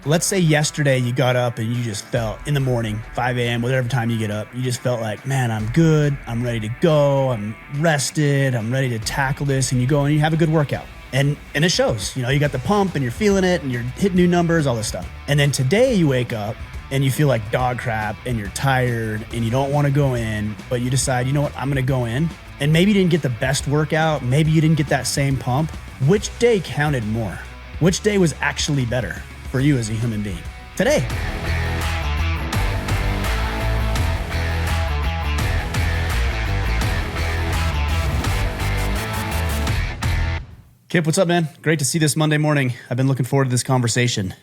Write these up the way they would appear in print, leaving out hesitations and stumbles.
let's say yesterday you got up and you just felt in the morning, 5 a.m., whatever time you get up, you just felt like, man, I'm good. I'm ready to go. I'm rested. I'm ready to tackle this. And you go and you have a good workout. And it shows, you got the pump and you're feeling it and you're hitting new numbers, all this stuff. And then today you wake up and you feel like dog crap and you're tired and you don't want to go in, but you decide, you know what, I'm going to go in. And maybe you didn't get the best workout. Maybe you didn't get that same pump. Which day counted more? Which day was actually better for you as a human being? Today. Kipp, what's up, man? Great to see this Monday morning. I've been looking forward to this conversation.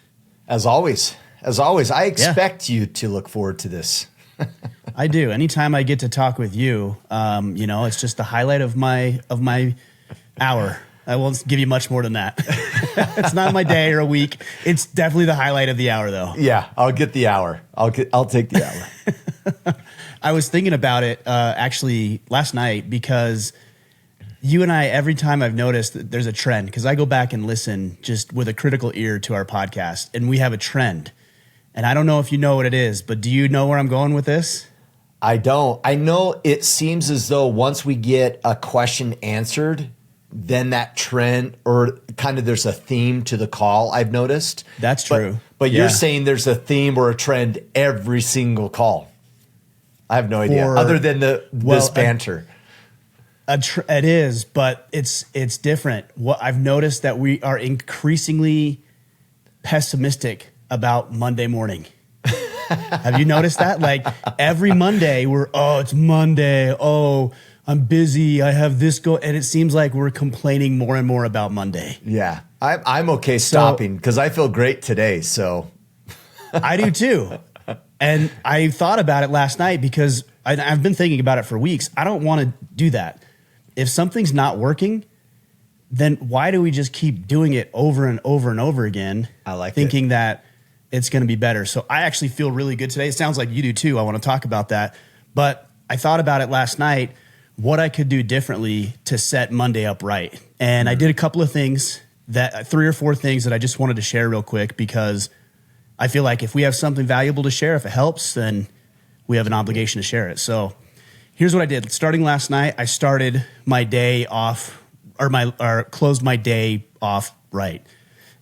As always, I expect you to look forward to this. I do. Anytime I get to talk with you, it's just the highlight of my hour. I won't give you much more than that. It's not my day or a week. It's definitely the highlight of the hour, though. Yeah, I'll get the hour. I'll take the hour. I was thinking about it actually last night because you and I, every time I've noticed that there's a trend, because I go back and listen just with a critical ear to our podcast, and we have a trend. And I don't know if you know what it is, but do you know where I'm going with this? I don't. I know it seems as though once we get a question answered, then that trend or kind of there's a theme to the call, I've noticed. That's true. But you're saying there's a theme or a trend every single call. I have no idea, other than this banter. It is, but it's different. What I've noticed that we are increasingly pessimistic about Monday morning. Have you noticed that? Like every Monday it's Monday. Oh, I'm busy. I have this go. And it seems like we're complaining more and more about Monday. Yeah. I'm okay stopping because I feel great today. So I do too. And I thought about it last night because I've been thinking about it for weeks. I don't want to do that. If something's not working, then why do we just keep doing it over and over and over again? Thinking that it's going to be better. So I actually feel really good today. It sounds like you do too. I want to talk about that. But I thought about it last night, what I could do differently to set Monday up right. And I did a couple of things, 3 or 4 things that I just wanted to share real quick because I feel like if we have something valuable to share, if it helps, then we have an obligation to share it. So here's what I did. Starting last night, I started my day off or closed my day off right.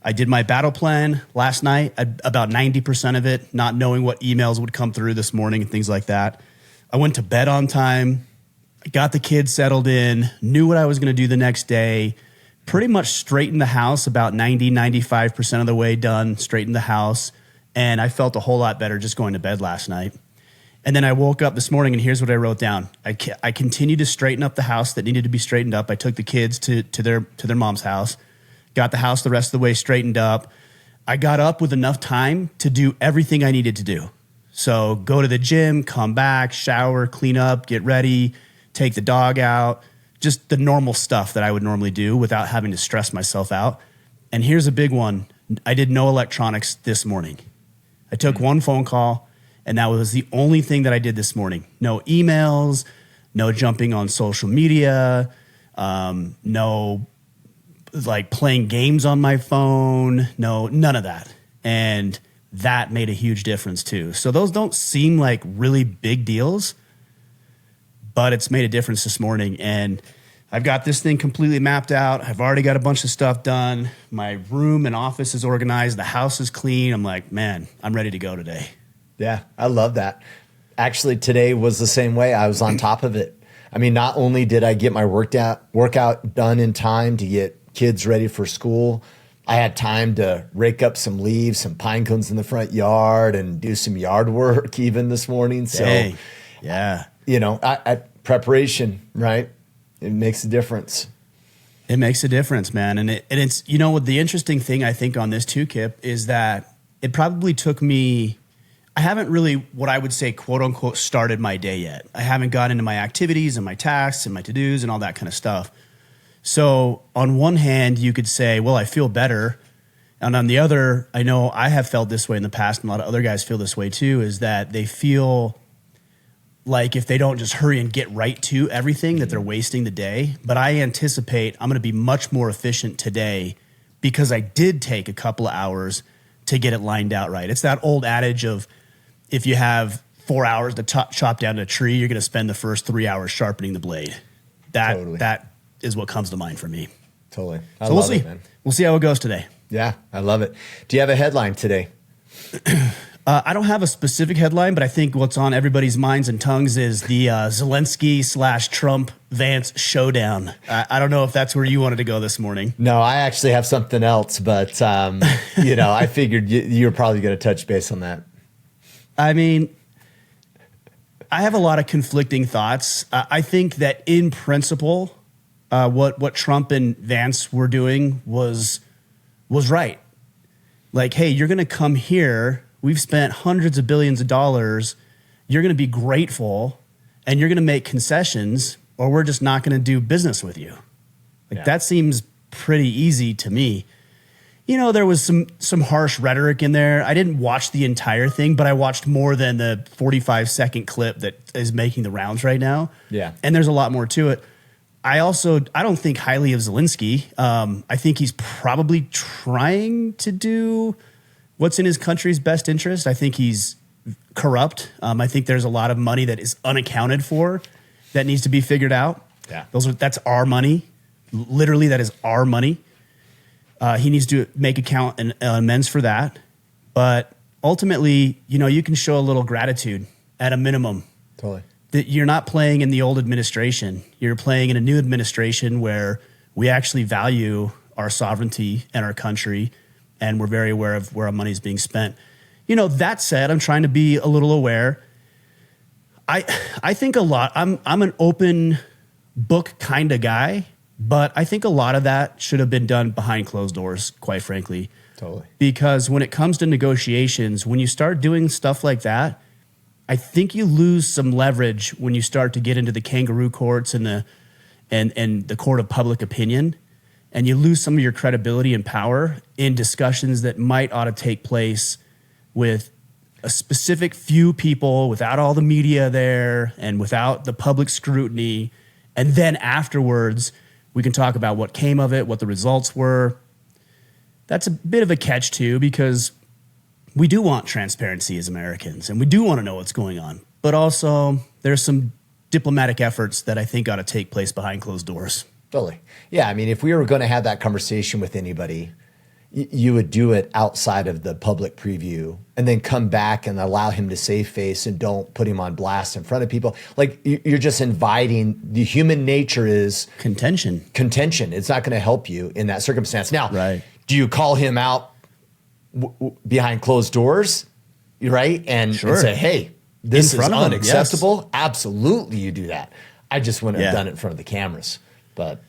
I did my battle plan last night, about 90% of it, not knowing what emails would come through this morning and things like that. I went to bed on time, got the kids settled in, knew what I was going to do the next day, pretty much straightened the house about 95% of the way done, straightened the house, and I felt a whole lot better just going to bed last night. And then I woke up this morning, and here's what I wrote down. I continued to straighten up the house that needed to be straightened up. I took the kids to their mom's house, got the house the rest of the way straightened up. I got up with enough time to do everything I needed to do. So go to the gym, come back, shower, clean up, get ready, take the dog out, just the normal stuff that I would normally do without having to stress myself out. And here's a big one. I did no electronics this morning. I took one phone call, and that was the only thing that I did this morning. No emails, no jumping on social media, no like playing games on my phone, none of that. And that made a huge difference too. So those don't seem like really big deals, but it's made a difference this morning. And I've got this thing completely mapped out. I've already got a bunch of stuff done. My room and office is organized. The house is clean. I'm like, man, I'm ready to go today. Yeah, I love that. Actually, today was the same way. I was on top of it. I mean, not only did I get my workout done in time to get kids ready for school, I had time to rake up some leaves, some pine cones in the front yard, and do some yard work even this morning. So, yeah, preparation, right? It makes a difference. It makes a difference, man. And it's what the interesting thing I think on this too, Kipp, is that it probably took me. I haven't really, what I would say, quote unquote, started my day yet. I haven't got into my activities and my tasks and my to-dos and all that kind of stuff. So on one hand, you could say, well, I feel better. And on the other, I know I have felt this way in the past, and a lot of other guys feel this way too, is that they feel like if they don't just hurry and get right to everything, that they're wasting the day. But I anticipate I'm going to be much more efficient today because I did take a couple of hours to get it lined out right. It's that old adage of if you have 4 hours to chop down a tree, you're going to spend the first 3 hours sharpening the blade. That is what comes to mind for me. Totally. So we'll see. Man. We'll see how it goes today. Yeah, I love it. Do you have a headline today? I don't have a specific headline, but I think what's on everybody's minds and tongues is the Zelensky/Trump-Vance showdown. I don't know if that's where you wanted to go this morning. No, I actually have something else, but I figured you were probably going to touch base on that. I mean, I have a lot of conflicting thoughts. I think that in principle, what Trump and Vance were doing was right. Like, hey, you're going to come here. We've spent hundreds of billions of dollars. You're going to be grateful and you're going to make concessions or we're just not going to do business with you. That seems pretty easy to me. You know, there was some harsh rhetoric in there. I didn't watch the entire thing, but I watched more than the 45-second clip that is making the rounds right now. Yeah. And there's a lot more to it. I don't think highly of Zelensky. I think he's probably trying to do what's in his country's best interest. I think he's corrupt. I think there's a lot of money that is unaccounted for that needs to be figured out. Yeah. That's our money. Literally, that is our money. He needs to make account and amends for that. But ultimately, you can show a little gratitude at a minimum. Totally. That you're not playing in the old administration. You're playing in a new administration where we actually value our sovereignty and our country, and we're very aware of where our money is being spent. That said, I'm trying to be a little aware. I think a lot. I'm an open book kind of guy, but I think a lot of that should have been done behind closed doors, quite frankly. Totally. Because when it comes to negotiations, when you start doing stuff like that, I think you lose some leverage when you start to get into the kangaroo courts and the court of public opinion, and you lose some of your credibility and power in discussions that might ought to take place with a specific few people, without all the media there and without the public scrutiny. And then afterwards, we can talk about what came of it, what the results were. That's a bit of a catch too, because we do want transparency as Americans, and we do want to know what's going on. But also, there's some diplomatic efforts that I think ought to take place behind closed doors. Totally. Yeah, I mean, if we were going to have that conversation with anybody, you would do it outside of the public preview and then come back and allow him to save face and don't put him on blast in front of people. Like, you're just inviting, the human nature is contention. It's not going to help you in that circumstance. Now, right. Do you call him out behind closed doors, right? And say, hey, this is unacceptable. Yes. Absolutely, you do that. I just wouldn't have done it in front of the cameras. But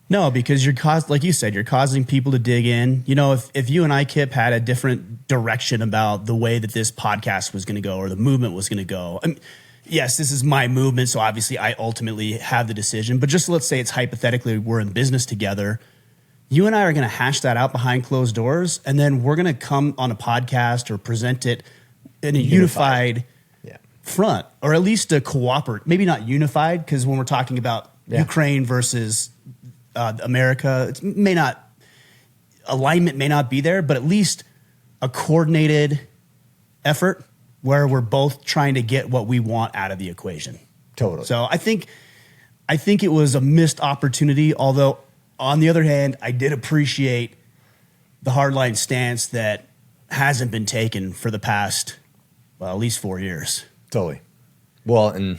no, because like you said, you're causing people to dig in. If you and I, Kipp, had a different direction about the way that this podcast was going to go or the movement was going to go. Yes, this is my movement, so obviously I ultimately have the decision. But just let's say it's hypothetically we're in business together. You and I are going to hash that out behind closed doors, and then we're going to come on a podcast or present it in a unified front, or at least a cooperate. Maybe not unified, because when we're talking about Ukraine versus America, alignment may not be there, but at least a coordinated effort where we're both trying to get what we want out of the equation. Totally. So I think it was a missed opportunity, although on the other hand, I did appreciate the hardline stance that hasn't been taken for the past, at least 4 years. Totally. Well, and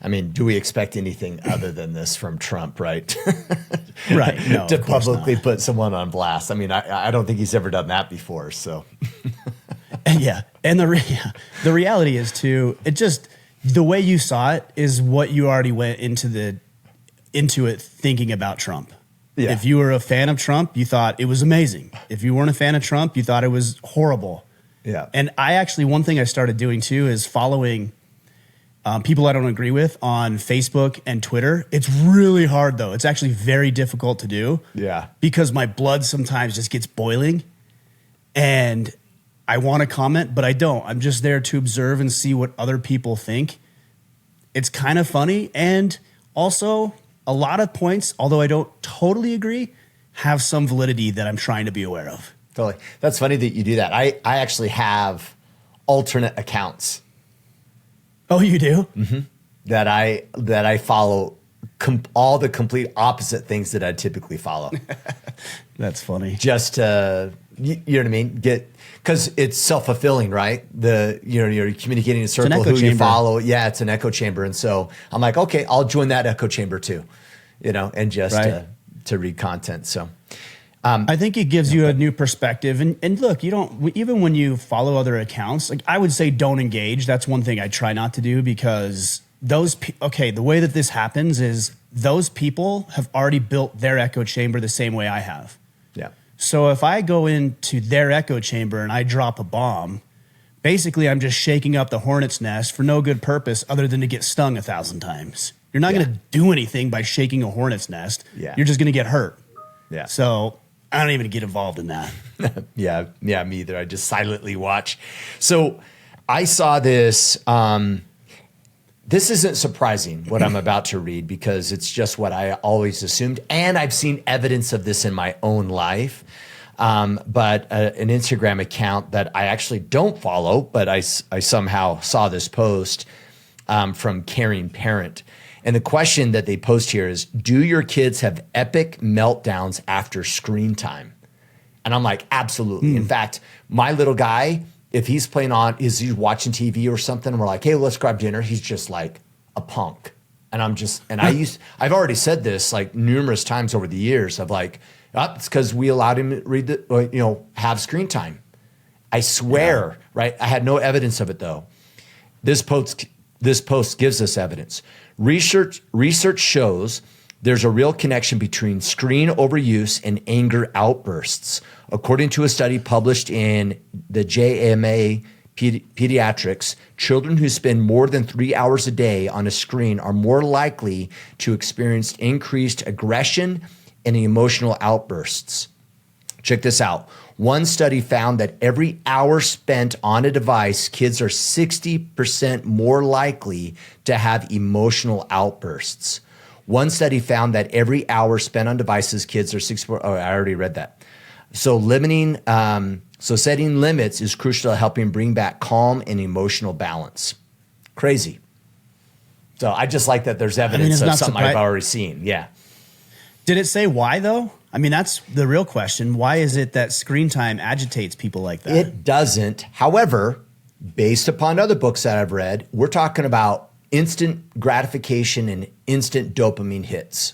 I mean, do we expect anything other than this from Trump, right? Right. No, to publicly put someone on blast. I mean, I don't think he's ever done that before. So, yeah. And the reality is too, the way you saw it is what you already went into it thinking about Trump. Yeah. If you were a fan of Trump, you thought it was amazing. If you weren't a fan of Trump, you thought it was horrible. Yeah. And one thing I started doing too is following people I don't agree with on Facebook and Twitter. It's really hard though. It's actually very difficult to do. Yeah. Because my blood sometimes just gets boiling and I want to comment, but I don't. I'm just there to observe and see what other people think. It's kind of funny. And also, a lot of points, although I don't totally agree, have some validity that I'm trying to be aware of. Totally. That's funny that you do that. I actually have alternate accounts. Oh, you do? Mm-hmm. That I follow all the complete opposite things that I typically follow. That's funny. Just to, you know what I mean? Because it's self-fulfilling, right? You're communicating in a circle who you follow. Yeah, it's an echo chamber. And so I'm like, okay, I'll join that echo chamber too, and just to read content. So I think it gives you a new perspective. And look, you don't, even when you follow other accounts, like I would say don't engage. That's one thing I try not to do, because the way that this happens is those people have already built their echo chamber the same way I have. Yeah. So if I go into their echo chamber and I drop a bomb, basically I'm just shaking up the hornet's nest for no good purpose other than to get stung 1,000 times. You're not going to do anything by shaking a hornet's nest. Yeah. You're just going to get hurt. Yeah. So I don't even get involved in that. Yeah, me either. I just silently watch. So I saw this. This isn't surprising what I'm about to read, because it's just what I always assumed. And I've seen evidence of this in my own life. But an Instagram account that I actually don't follow, but I somehow saw this post from Caring Parent. And the question that they post here is, do your kids have epic meltdowns after screen time? And I'm like, absolutely. In fact, my little guy, if he's he's watching TV or something, and we're like, hey, let's grab dinner, he's just like a punk. And I've already said this like numerous times over the years of like, it's because we allowed him to have screen time. I swear, right? I had no evidence of it though. This post gives us evidence. Research shows there's a real connection between screen overuse and anger outbursts. According to a study published in the JMA Pediatrics, children who spend more than 3 hours a day on a screen are more likely to experience increased aggression and emotional outbursts. Check this out. One study found that every hour spent on a device, kids are 60% more likely to have emotional outbursts. One study found that every hour spent on devices, kids are 60%. Oh, I already read that. So setting limits is crucial to helping bring back calm and emotional balance. Crazy. So I just like that there's evidence of something I've already seen. Yeah. Did it say why though? I mean, that's the real question. Why is it that screen time agitates people like that? It doesn't. However, based upon other books that I've read, we're talking about instant gratification and instant dopamine hits.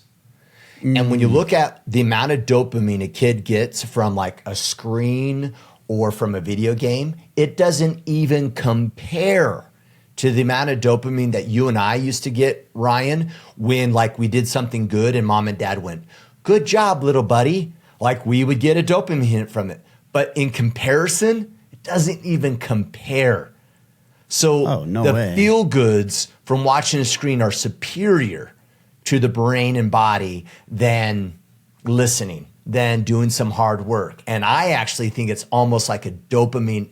And when you look at the amount of dopamine a kid gets from like a screen or from a video game, it doesn't even compare to the amount of dopamine that you and I used to get, Ryan, when like we did something good and mom and dad went, good job, little buddy. Like we would get a dopamine hit from it. But in comparison, it doesn't even compare. So the feel goods from watching a screen are superior to the brain and body than listening, than doing some hard work. And I actually think it's almost like a dopamine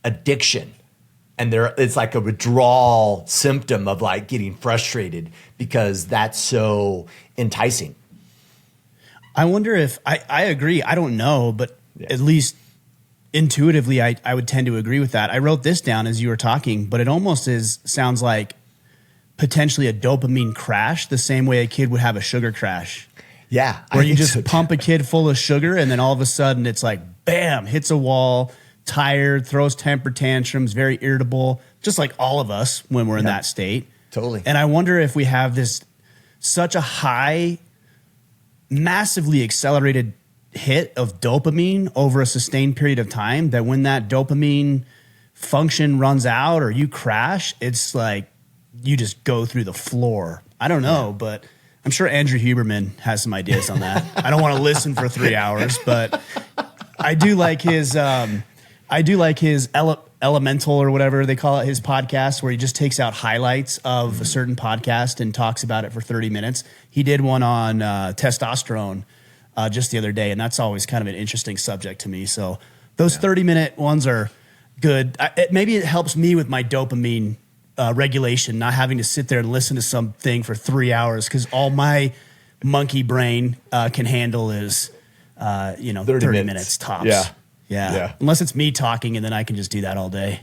addiction. And it's like a withdrawal symptom of like getting frustrated because that's so enticing. I wonder if, I agree, I don't know, but at least intuitively, I would tend to agree with that. I wrote this down as you were talking, but it almost sounds like potentially a dopamine crash, the same way a kid would have a sugar crash. Yeah. Where you just pump a kid full of sugar and then all of a sudden it's like, bam, hits a wall, tired, throws temper tantrums, very irritable, just like all of us when we're in that state. Totally. And I wonder if we have such a high, massively accelerated hit of dopamine over a sustained period of time that when that dopamine function runs out or you crash, it's like you just go through the floor. I don't know, but I'm sure Andrew Huberman has some ideas on that. I don't want to listen for 3 hours, but I do like his Elemental or whatever they call it, his podcast, where he just takes out highlights of a certain podcast and talks about it for 30 minutes. He did one on testosterone just the other day, and that's always kind of an interesting subject to me. So those 30-minute ones are good. Maybe it helps me with my dopamine regulation, not having to sit there and listen to something for 3 hours, because all my monkey brain can handle is 30 minutes tops. Yeah. Unless it's me talking, and then I can just do that all day.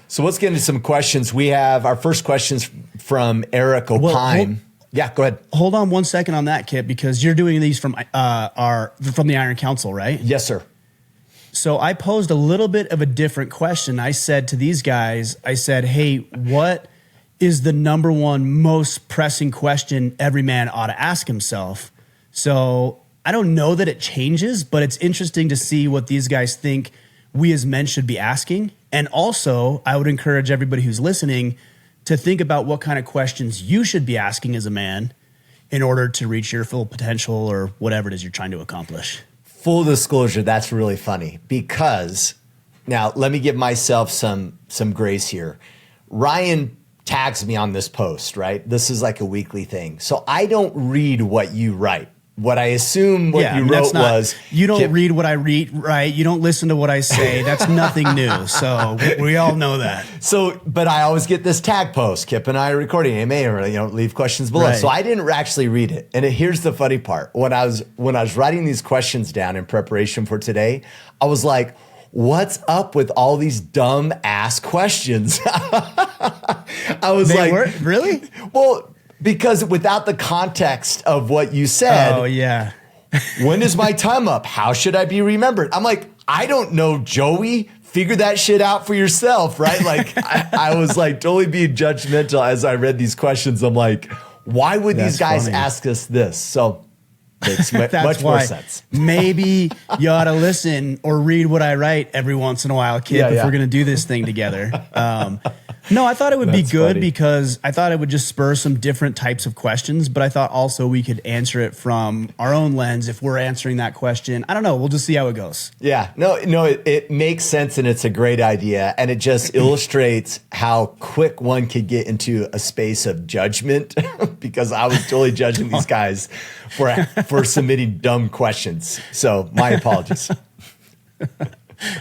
So let's get into some questions. We have our first questions from Eric Opine. Yeah, go ahead. Hold on 1 second on that, Kip, because you're doing these from the Iron Council, right? Yes, sir. So I posed a little bit of a different question. I said to these guys, I said, hey, what is the number one most pressing question every man ought to ask himself? So I don't know that it changes, but it's interesting to see what these guys think we as men should be asking. And also, I would encourage everybody who's listening to think about what kind of questions you should be asking as a man in order to reach your full potential or whatever it is you're trying to accomplish. Full disclosure, that's really funny because now let me give myself some grace here. Ryan tags me on this post, right? This is like a weekly thing. So I don't read what you write. What I assume you wrote was... You don't read what I read, right? You don't listen to what I say. That's nothing new. So we all know that. So, but I always get this tag post. Kip and I are recording AMA, or leave questions below. Right. So I didn't actually read it. And here's the funny part. When I was writing these questions down in preparation for today, I was like, what's up with all these dumb ass questions? I was really? Well... Because without the context of what you said, oh yeah, when is my time up? How should I be remembered? I'm like, I don't know, Joey. Figure that shit out for yourself, right? Like, I was like totally being judgmental as I read these questions. I'm like, why would these guys ask us this? So makes much more sense. Maybe you ought to listen or read what I write every once in a while, Kip, if we're going to do this thing together. No, I thought it would be good because I thought it would just spur some different types of questions, but I thought also we could answer it from our own lens if we're answering that question. I don't know. We'll just see how it goes. Yeah. No, it makes sense and it's a great idea. And it just illustrates how quick one could get into a space of judgment because I was totally judging these guys for submitting dumb questions. So my apologies.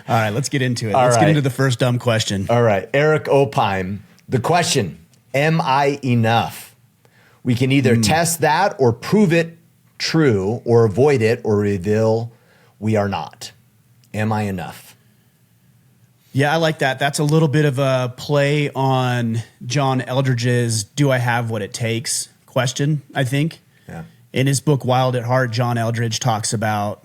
All right, let's get into it. Let's get into the first dumb question. All right, Eric Opine. The question, am I enough? We can either test that or prove it true or avoid it or reveal we are not. Am I enough? Yeah, I like that. That's a little bit of a play on John Eldridge's do I have what it takes question, I think. Yeah. In his book, Wild at Heart, John Eldridge talks about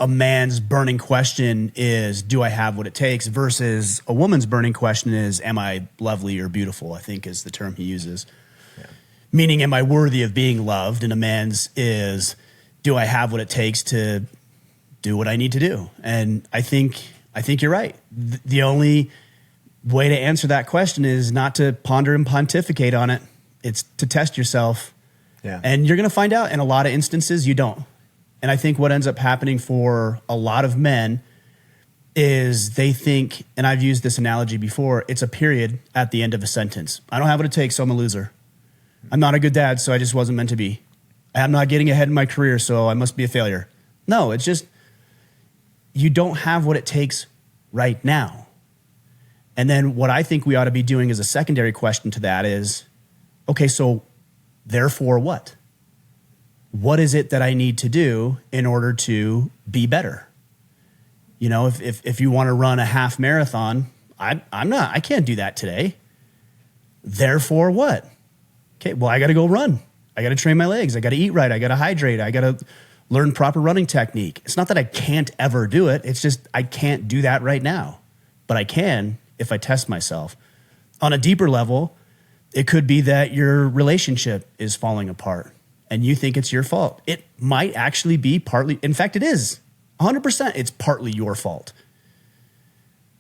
a man's burning question is, do I have what it takes? Versus a woman's burning question is, am I lovely or beautiful? I think is the term he uses. Yeah. Meaning, am I worthy of being loved? And a man's is, do I have what it takes to do what I need to do? And I think you're right. The only way to answer that question is not to ponder and pontificate on it. It's to test yourself. Yeah. And you're going to find out in a lot of instances you don't. And I think what ends up happening for a lot of men is they think, and I've used this analogy before, it's a period at the end of a sentence. I don't have what it takes, so I'm a loser. I'm not a good dad, so I just wasn't meant to be. I'm not getting ahead in my career, so I must be a failure. No, it's just you don't have what it takes right now. And then what I think we ought to be doing as a secondary question to that is, okay, so therefore what? What is it that I need to do in order to be better? You know, if you want to run a half marathon, I can't do that today. Therefore what? Okay, well, I got to go run. I got to train my legs. I got to eat right. I got to hydrate. I got to learn proper running technique. It's not that I can't ever do it. It's just I can't do that right now. But I can if I test myself. On a deeper level, it could be that your relationship is falling apart and you think it's your fault. It might actually be partly, in fact, it is 100%. It's partly your fault.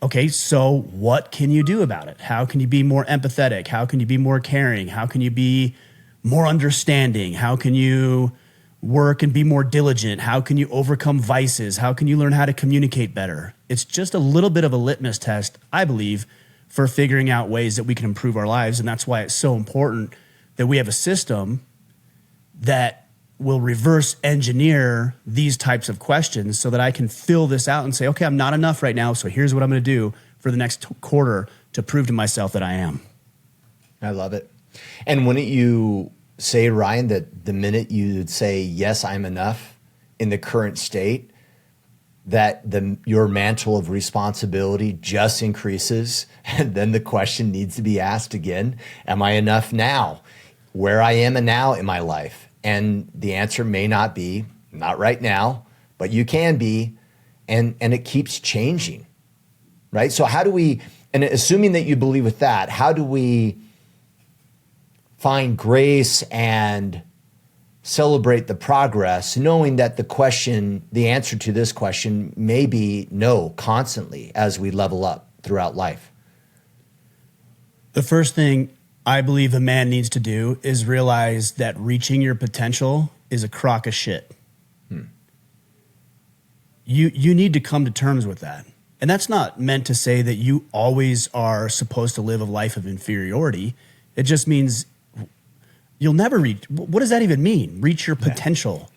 Okay, so what can you do about it? How can you be more empathetic? How can you be more caring? How can you be more understanding? How can you work and be more diligent? How can you overcome vices? How can you learn how to communicate better? It's just a little bit of a litmus test, I believe, for figuring out ways that we can improve our lives. And that's why it's so important that we have a system that will reverse engineer these types of questions so that I can fill this out and say, okay, I'm not enough right now, so here's what I'm going to do for the next quarter to prove to myself that I am. I love it. And wouldn't you say, Ryan, that the minute you'd say, yes, I'm enough in the current state, that your mantle of responsibility just increases. And then the question needs to be asked again, am I enough now? Where I am now in my life? And the answer may not be, not right now, but you can be. And it keeps changing, right? So how do we, and assuming that you believe with that, how do we find grace and celebrate the progress, knowing that the answer to this question may be no constantly as we level up throughout life? The first thing I believe a man needs to do is realize that reaching your potential is a crock of shit. You need to come to terms with that. And that's not meant to say that you always are supposed to live a life of inferiority. It just means you'll never reach. What does that even mean? Reach your potential.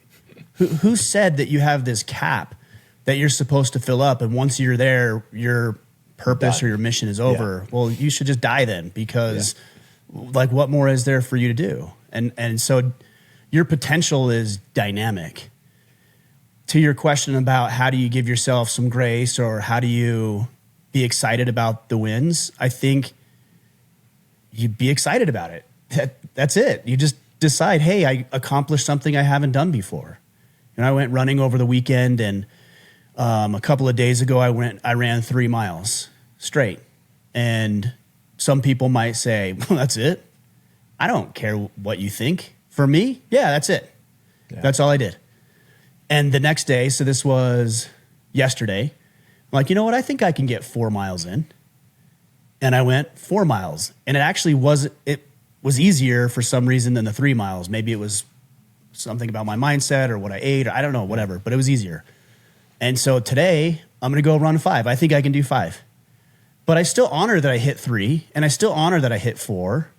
Who said that you have this cap that you're supposed to fill up, and once you're there, your purpose or your mission is over? Well, you should just die then, because like, what more is there for you to do? And so your potential is dynamic. To your question about how do you give yourself some grace, or how do you be excited about the wins, I think you be excited about it. That's it. You just decide, hey, I accomplished something I haven't done before. And I went running over the weekend, and a couple of days ago I ran 3 miles straight. And some people might say, well, that's it. I don't care what you think. For me, that's it. Yeah. That's all I did. And the next day, so this was yesterday, I'm like, you know what? I think I can get 4 miles in. And I went 4 miles. And it was easier for some reason than the 3 miles. Maybe it was something about my mindset or what I ate, or I don't know, whatever, but it was easier. And so today I'm going to go run 5. I think I can do 5. But I still honor that I hit 3, and I still honor that I hit 4.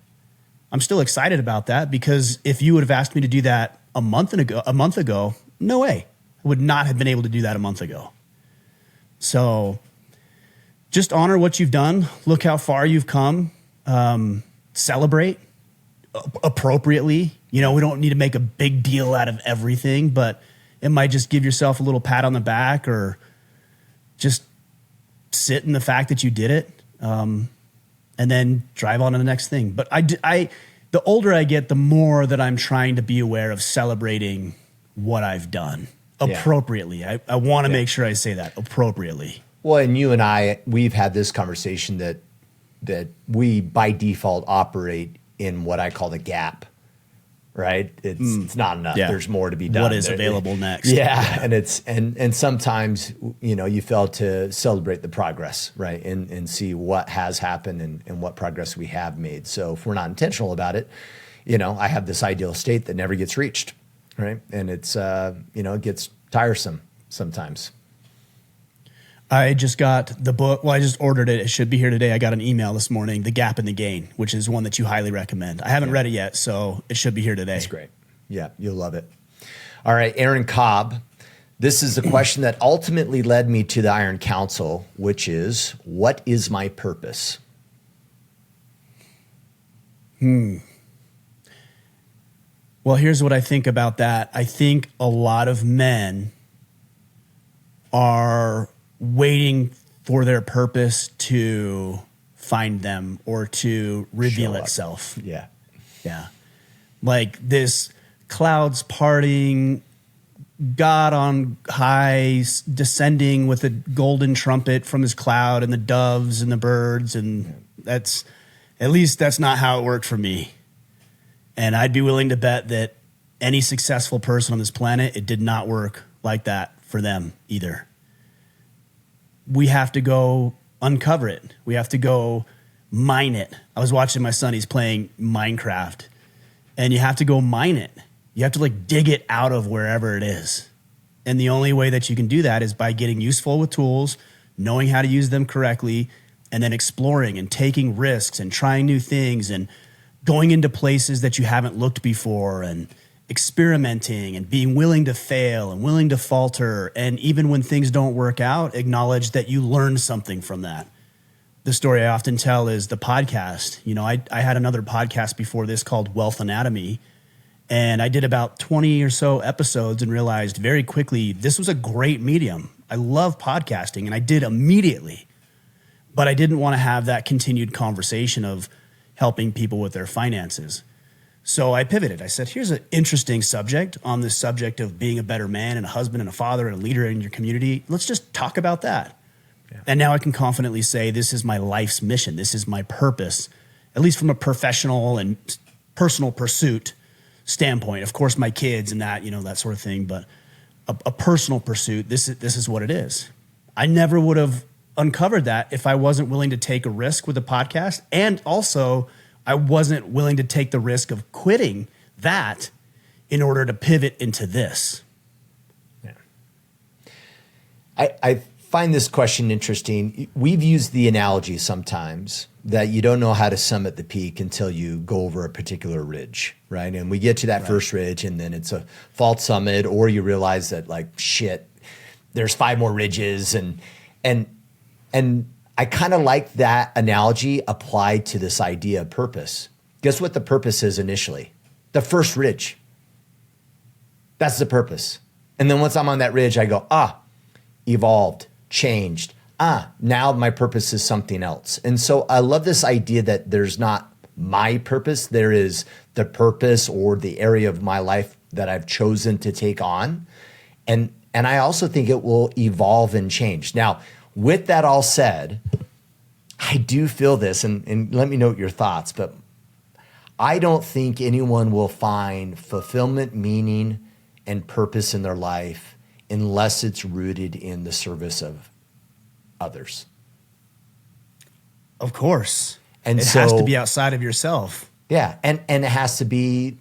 I'm still excited about that, because if you would have asked me to do that a month ago, no way. I would not have been able to do that a month ago. So just honor what you've done. Look how far you've come. Celebrate appropriately. We don't need to make a big deal out of everything, but it might just give yourself a little pat on the back, or just sit in the fact that you did it, and then drive on to the next thing. But the older I get, the more that I'm trying to be aware of celebrating what I've done appropriately. I want to make sure I say that appropriately. Well, and you and we've had this conversation that we by default operate in what I call the gap, right? It's not enough. Yeah. There's more to be done. What is available next? Yeah. And sometimes, you fail to celebrate the progress, right? And see what has happened and what progress we have made. So if we're not intentional about it, I have this ideal state that never gets reached, right? And it's, it gets tiresome sometimes. I just got the book. Well, I just ordered it. It should be here today. I got an email this morning, The Gap and the Gain, which is one that you highly recommend. I haven't read it yet, so it should be here today. That's great. Yeah, you'll love it. All right, Aaron Cobb. This is the question that ultimately led me to the Iron Council, which is, what is my purpose? Well, here's what I think about that. I think a lot of men are waiting for their purpose to find them or to reveal itself. Yeah. Yeah. Like this clouds parting, God on high, descending with a golden trumpet from his cloud, and the doves and the birds. And that's not how it worked for me. And I'd be willing to bet that any successful person on this planet, it did not work like that for them either. We have to go uncover it. We have to go mine it. I was watching my son, he's playing Minecraft, and you have to go mine it. You have to dig it out of wherever it is. And the only way that you can do that is by getting useful with tools, knowing how to use them correctly, and then exploring and taking risks and trying new things and going into places that you haven't looked before, and experimenting and being willing to fail and willing to falter. And even when things don't work out, acknowledge that you learned something from that. The story I often tell is the podcast. I had another podcast before this called Wealth Anatomy, and I did about 20 or so episodes and realized very quickly this was a great medium. I love podcasting, and I did immediately. But I didn't want to have that continued conversation of helping people with their finances. So I pivoted. I said, here's an interesting subject on this subject of being a better man and a husband and a father and a leader in your community. Let's just talk about that. Yeah. And now I can confidently say this is my life's mission. This is my purpose, at least from a professional and personal pursuit standpoint. Of course, my kids and that, that sort of thing. But a personal pursuit, this is what it is. I never would have uncovered that if I wasn't willing to take a risk with the podcast, and also I wasn't willing to take the risk of quitting that in order to pivot into this. Yeah. I find this question interesting. We've used the analogy sometimes that you don't know how to summit the peak until you go over a particular ridge, right? And we get to that first ridge, and then it's a false summit, or you realize that, like, shit, there's 5 more ridges, and I kind of like that analogy applied to this idea of purpose. Guess what the purpose is initially? The first ridge. That's the purpose. And then once I'm on that ridge, I go, evolved, changed. Now my purpose is something else. And so I love this idea that there's not my purpose. There is the purpose or the area of my life that I've chosen to take on. And I also think it will evolve and change. Now, with that all said, I do feel this, and let me know your thoughts, but I don't think anyone will find fulfillment, meaning, and purpose in their life unless it's rooted in the service of others. Of course. And it has to be outside of yourself. Yeah, and it has to be,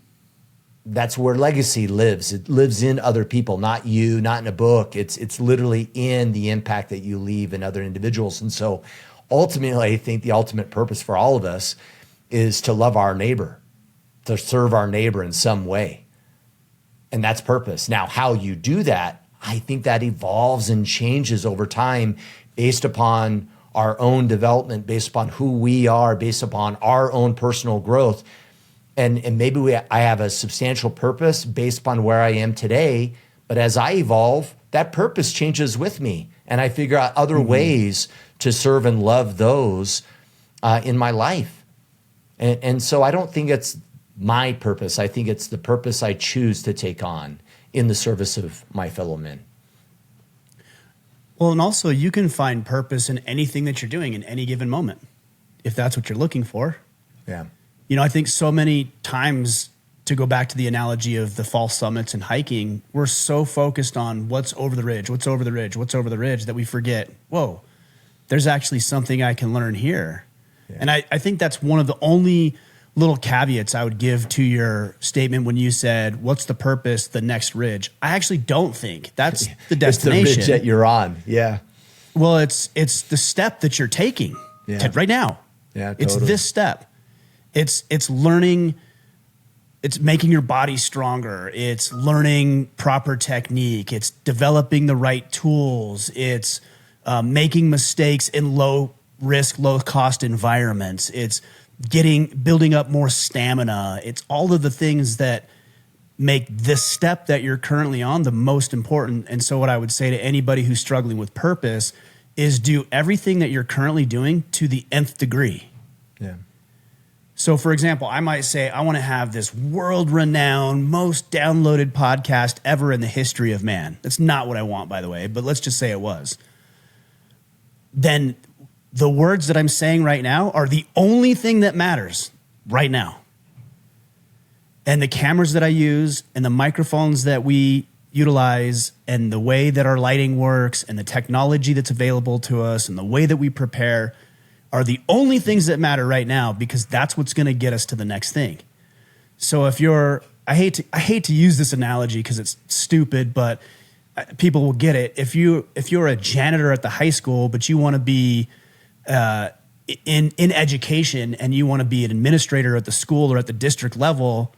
that's where legacy lives. It lives in other people, not you, not in a book. It's literally in the impact that you leave in other individuals. And so ultimately, I think the ultimate purpose for all of us is to love our neighbor, to serve our neighbor in some way. And that's purpose. Now, how you do that, I think that evolves and changes over time based upon our own development, based upon who we are, based upon our own personal growth. And maybe I have a substantial purpose based upon where I am today, but as I evolve, that purpose changes with me, and I figure out other ways to serve and love those in my life. And so I don't think it's my purpose. I think it's the purpose I choose to take on in the service of my fellow men. Well, and also you can find purpose in anything that you're doing in any given moment, if that's what you're looking for. Yeah. I think so many times, to go back to the analogy of the false summits and hiking, we're so focused on what's over the ridge, what's over the ridge, what's over the ridge, that we forget, whoa, there's actually something I can learn here. Yeah. And I think that's one of the only little caveats I would give to your statement when you said, what's the purpose, the next ridge? I actually don't think that's the destination. It's the ridge that you're on, yeah. Well, it's the step that you're taking right now. Yeah, totally. It's this step. It's learning, it's making your body stronger. It's learning proper technique. It's developing the right tools. It's making mistakes in low risk, low cost environments. It's building up more stamina. It's all of the things that make this step that you're currently on the most important. And so what I would say to anybody who's struggling with purpose is do everything that you're currently doing to the nth degree. Yeah. So, for example, I might say, I want to have this world-renowned, most downloaded podcast ever in the history of man. That's not what I want, by the way, but let's just say it was. Then the words that I'm saying right now are the only thing that matters right now. And the cameras that I use and the microphones that we utilize and the way that our lighting works and the technology that's available to us and the way that we prepare are the only things that matter right now, because that's what's going to get us to the next thing. So if I hate to use this analogy because it's stupid, but people will get it. If you're a janitor at the high school, but you want to be in education and you want to be an administrator at the school or at the district level,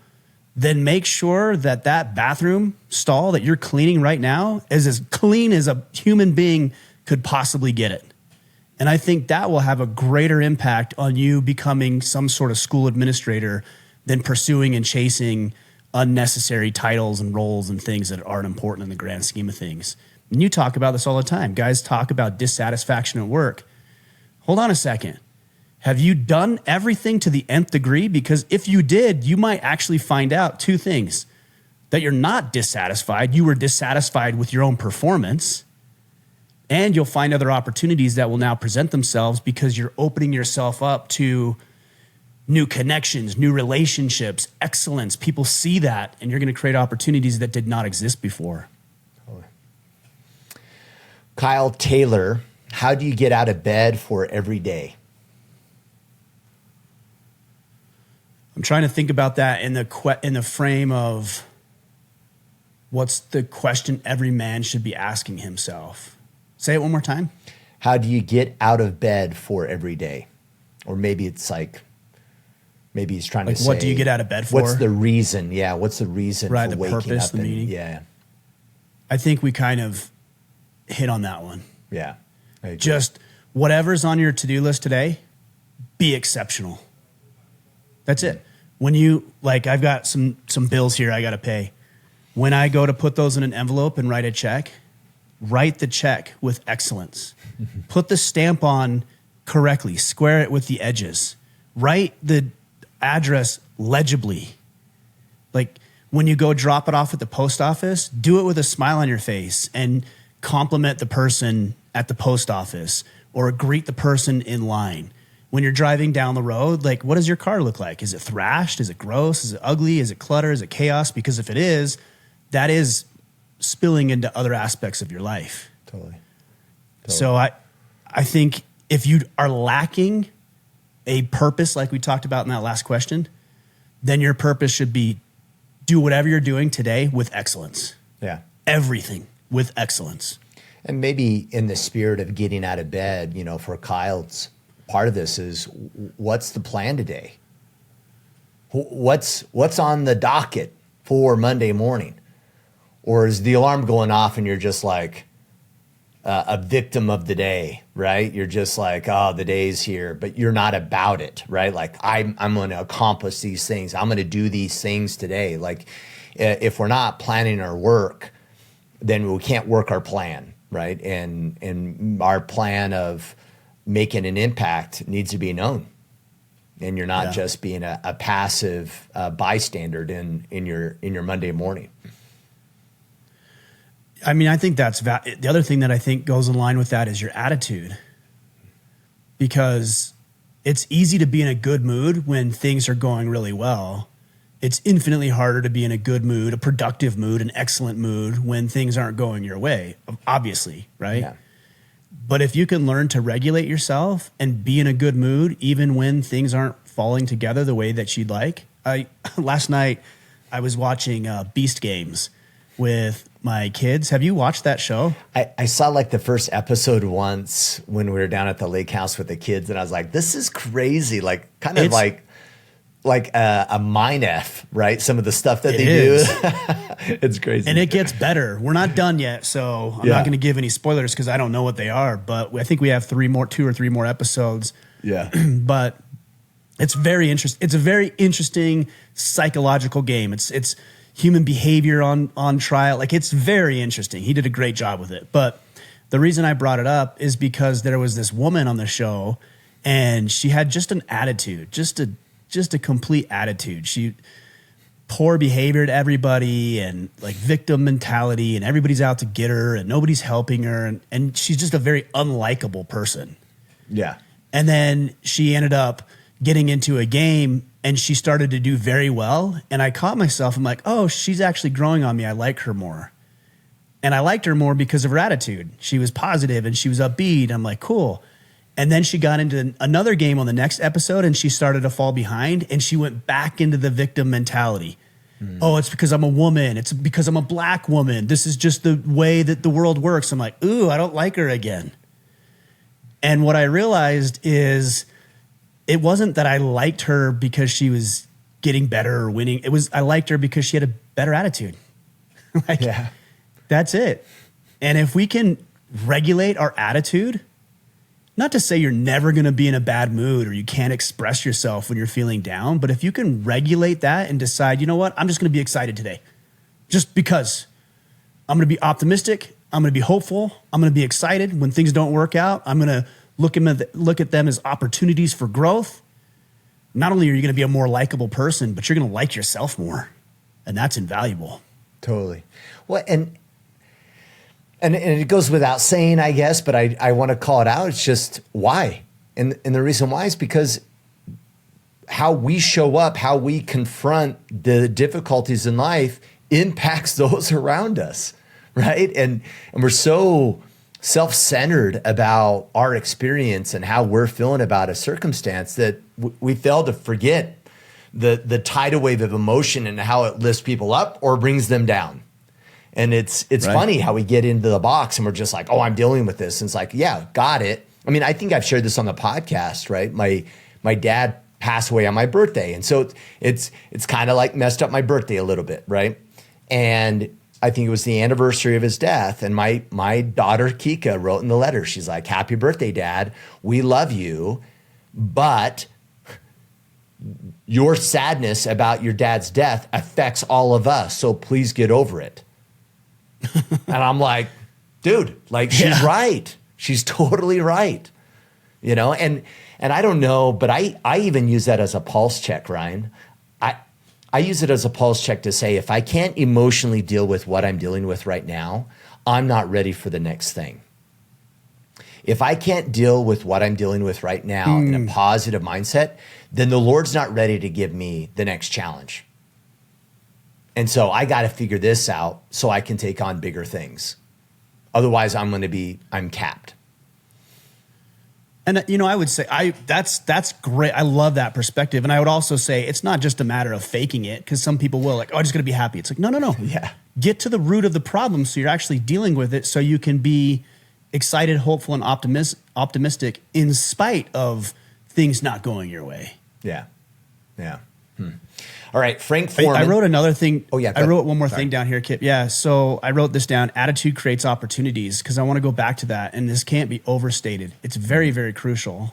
then make sure that bathroom stall that you're cleaning right now is as clean as a human being could possibly get it. And I think that will have a greater impact on you becoming some sort of school administrator than pursuing and chasing unnecessary titles and roles and things that aren't important in the grand scheme of things. And you talk about this all the time. Guys talk about dissatisfaction at work. Hold on a second. Have you done everything to the nth degree? Because if you did, you might actually find out two things. That you're not dissatisfied. You were dissatisfied with your own performance. And you'll find other opportunities that will now present themselves because you're opening yourself up to new connections, new relationships, excellence. People see that, and you're going to create opportunities that did not exist before. Kyle Taylor, how do you get out of bed for every day? I'm trying to think about that in the frame of what's the question every man should be asking himself. Say it one more time. How do you get out of bed for every day? Or maybe it's like, maybe he's trying to say, what do you get out of bed for? What's the reason? Yeah, what's the reason right, for the waking purpose, up? the meaning. Yeah. I think we kind of hit on that one. Yeah. Just whatever's on your to-do list today, be exceptional. That's it. When you, like, I've got some bills here I got to pay. When I go to put those in an envelope and write a check, write the check with excellence. Put the stamp on correctly. Square it with the edges. Write the address legibly. Like, when you go drop it off at the post office, do it with a smile on your face and compliment the person at the post office or greet the person in line. When you're driving down the road, like, what does your car look like? Is it thrashed? Is it gross? Is it ugly? Is it clutter? Is it chaos? Because if it is, that is spilling into other aspects of your life. Totally. So I think if you are lacking a purpose, like we talked about in that last question, then your purpose should be do whatever you're doing today with excellence. Yeah. Everything with excellence. And maybe in the spirit of getting out of bed, you know, for Kyle's part of this is, what's the plan today? What's on the docket for Monday morning? Or is the alarm going off and you're just like a victim of the day, right? You're just like, oh, the day's here, but you're not about it, right? Like, I'm going to accomplish these things. I'm going to do these things today. Like, if we're not planning our work, then we can't work our plan, right? And our plan of making an impact needs to be known. And you're not just being a passive bystander in your Monday morning. I mean, I think that's the other thing that I think goes in line with that is your attitude, because it's easy to be in a good mood when things are going really well. It's infinitely harder to be in a good mood, a productive mood, an excellent mood when things aren't going your way, obviously, right? Yeah. But if you can learn to regulate yourself and be in a good mood, even when things aren't falling together the way that you'd like. Last night I was watching Beast Games with my kids. Have you watched that show? I saw like the first episode once when we were down at the lake house with the kids, and I was like, this is crazy. Like, kind of like a mind F, right? Some of the stuff that they do. It's crazy. And it gets better. We're not done yet, so I'm not going to give any spoilers because I don't know what they are, but I think we have 2 or 3 more episodes. Yeah. But it's very interesting. It's a very interesting psychological game. It's human behavior on trial. Like, it's very interesting. He did a great job with it. But the reason I brought it up is because there was this woman on the show, and she had just an attitude, just a complete attitude. She poor behavior to everybody and like victim mentality, and everybody's out to get her and nobody's helping her. And she's just a very unlikable person. Yeah. And then she ended up getting into a game and she started to do very well. And I caught myself, I'm like, oh, she's actually growing on me. I like her more. And I liked her more because of her attitude. She was positive and she was upbeat. I'm like, cool. And then she got into another game on the next episode and she started to fall behind and she went back into the victim mentality. Oh, it's because I'm a woman. It's because I'm a black woman. This is just the way that the world works. I'm like, ooh, I don't like her again. And what I realized is it wasn't that I liked her because she was getting better or winning. It was I liked her because she had a better attitude. That's it. And if we can regulate our attitude, not to say you're never going to be in a bad mood or you can't express yourself when you're feeling down, but if you can regulate that and decide, you know what, I'm just going to be excited today just because I'm going to be optimistic. I'm going to be hopeful. I'm going to be excited when things don't work out. I'm going to look at them as opportunities for growth. Not only are you going to be a more likable person, but you're going to like yourself more. And that's invaluable. Totally. Well, and it goes without saying, I guess, but I want to call it out. It's just why. And the reason why is because how we show up, how we confront the difficulties in life impacts those around us, right? And we're so self-centered about our experience and how we're feeling about a circumstance that we fail to forget the tidal wave of emotion and how it lifts people up or brings them down. And it's right. Funny how we get into the box and we're just like, oh, I'm dealing with this. And it's like, yeah, got it. I mean, I think I've shared this on the podcast, right? My dad passed away on my birthday. And so it's kind of like messed up my birthday a little bit, right? And I think it was the anniversary of his death. And my daughter, Kika, wrote in the letter, she's like, happy birthday, Dad. We love you, but your sadness about your dad's death affects all of us. So please get over it. And I'm like, dude, like she's right. She's totally right. You know, and I don't know, but I even use that as a pulse check, Ryan. I use it as a pulse check to say, if I can't emotionally deal with what I'm dealing with right now, I'm not ready for the next thing. If I can't deal with what I'm dealing with right now in a positive mindset, then the Lord's not ready to give me the next challenge. And so I got to figure this out so I can take on bigger things. Otherwise, I'm capped. And, you know, I would say that's great. I love that perspective. And I would also say it's not just a matter of faking it, because some people will like, oh, I'm just going to be happy. It's like, no. Yeah. Get to the root of the problem so you're actually dealing with it so you can be excited, hopeful, and optimistic in spite of things not going your way. Yeah. All right, Frank Foreman. I wrote another thing. Oh, yeah. I wrote one more thing down here, Kip. Yeah, so I wrote this down. Attitude creates opportunities, because I want to go back to that, and this can't be overstated. It's very, very crucial.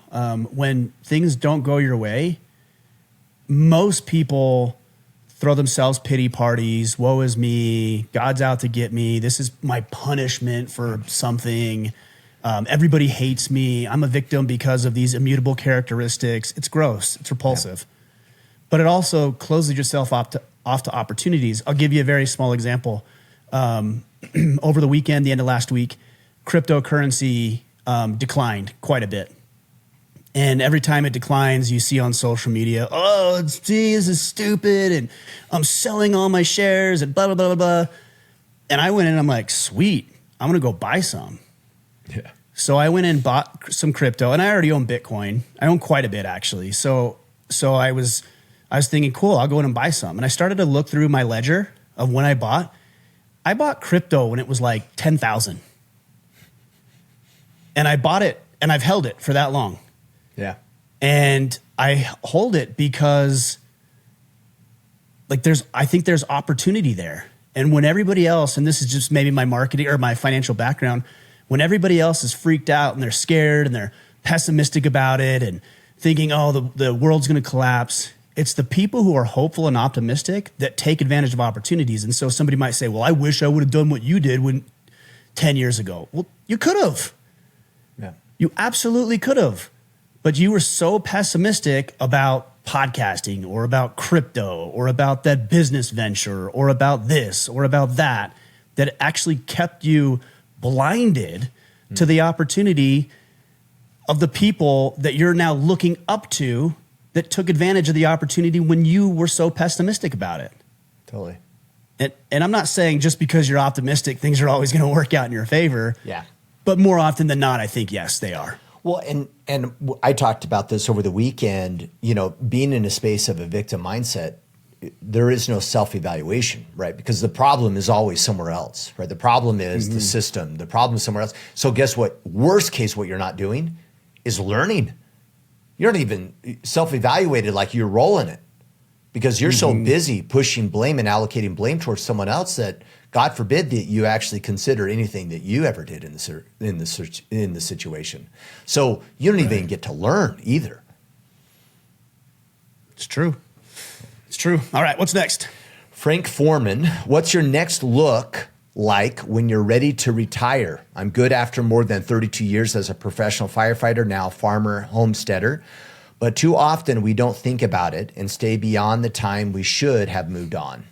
When things don't go your way, most people throw themselves pity parties. Woe is me. God's out to get me. This is my punishment for something. Everybody hates me. I'm a victim because of these immutable characteristics. It's gross. It's repulsive. Yeah. But it also closes yourself off to opportunities. I'll give you a very small example. Over the weekend, the end of last week, cryptocurrency declined quite a bit. And every time it declines, you see on social media, oh, this is stupid, and I'm selling all my shares, and blah, blah, blah, blah, blah. And I went in and I'm like, sweet, I'm going to go buy some. Yeah. So I went in and bought some crypto, and I already own Bitcoin. I own quite a bit, actually. So I was thinking, cool, I'll go in and buy some. And I started to look through my ledger of when I bought. I bought crypto when it was like 10,000. And I bought it, and I've held it for that long. Yeah. And I hold it because I think there's opportunity there. And when everybody else, and this is just maybe my marketing or my financial background, when everybody else is freaked out and they're scared and they're pessimistic about it and thinking, oh, the world's going to collapse, it's the people who are hopeful and optimistic that take advantage of opportunities. And so somebody might say, well, I wish I would have done what you did 10 years ago. Well, you could have. Yeah. You absolutely could have. But you were so pessimistic about podcasting or about crypto or about that business venture or about this or about that, that it actually kept you blinded to the opportunity of the people that you're now looking up to that took advantage of the opportunity when you were so pessimistic about it. Totally. And I'm not saying just because you're optimistic, things are always going to work out in your favor. Yeah. But more often than not, I think, yes, they are. Well, and I talked about this over the weekend, you know, being in a space of a victim mindset, there is no self-evaluation, right? Because the problem is always somewhere else, right? The problem is the system. The problem is somewhere else. So guess what? Worst case, what you're not doing is learning. You're not even self-evaluated like you're rolling it because you're so busy pushing blame and allocating blame towards someone else that God forbid that you actually consider anything that you ever did in the situation. So you don't even get to learn either. It's true. It's true. All right, what's next? Frank Foreman, what's your next look like when you're ready to retire. I'm good after more than 32 years as a professional firefighter, now farmer, homesteader. But too often we don't think about it and stay beyond the time we should have moved on.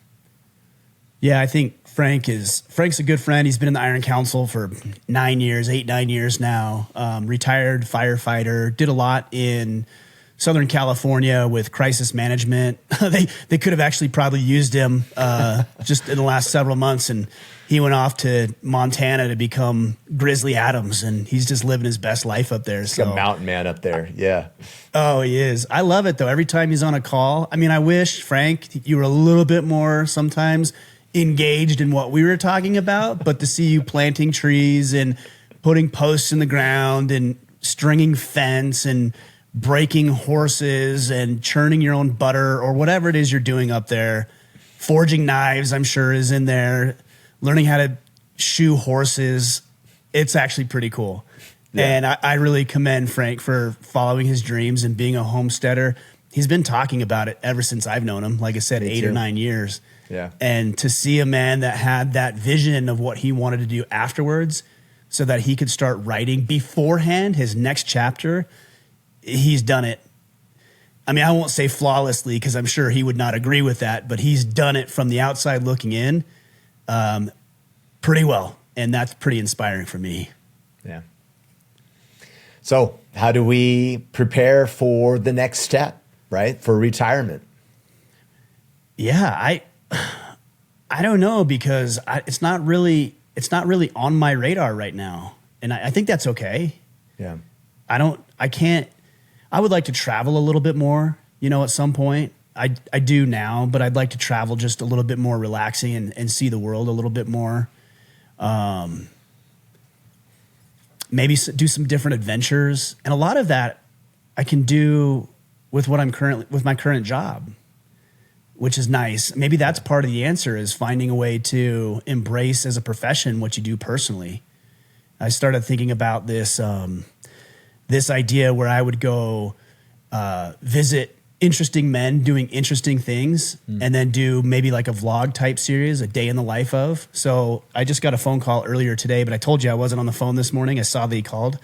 Yeah, I think Frank's a good friend. He's been in the Iron Council for 9 years now. Retired firefighter, did a lot in Southern California with crisis management. They could have actually probably used him just in the last several months, and he went off to Montana to become Grizzly Adams, and he's just living his best life up there. He's a mountain man up there, yeah. Oh, he is. I love it, though. Every time he's on a call, I mean, I wish, Frank, you were a little bit more sometimes engaged in what we were talking about, but to see you planting trees and putting posts in the ground and stringing fence and breaking horses and churning your own butter or whatever it is you're doing up there, forging knives, I'm sure is in there, learning how to shoe horses. It's actually pretty cool. Yeah. And I really commend Frank for following his dreams and being a homesteader. He's been talking about it ever since I've known him, like I said, 8 or 9 years. Yeah. And to see a man that had that vision of what he wanted to do afterwards so that he could start writing beforehand his next chapter, he's done it. I mean, I won't say flawlessly because I'm sure he would not agree with that, but he's done it from the outside looking in pretty well. And that's pretty inspiring for me. Yeah. So how do we prepare for the next step, right? For retirement? Yeah, I don't know because it's not really on my radar right now. And I think that's okay. Yeah. I would like to travel a little bit more, at some point. I do now, but I'd like to travel just a little bit more relaxing and see the world a little bit more. Maybe do some different adventures. And a lot of that I can do with my current job, which is nice. Maybe that's part of the answer, is finding a way to embrace as a profession what you do personally. I started thinking about this idea where I would go visit interesting men doing interesting things and then do maybe like a vlog type series, a day in the life of. So I just got a phone call earlier today, but I told you I wasn't on the phone this morning. I saw that he called.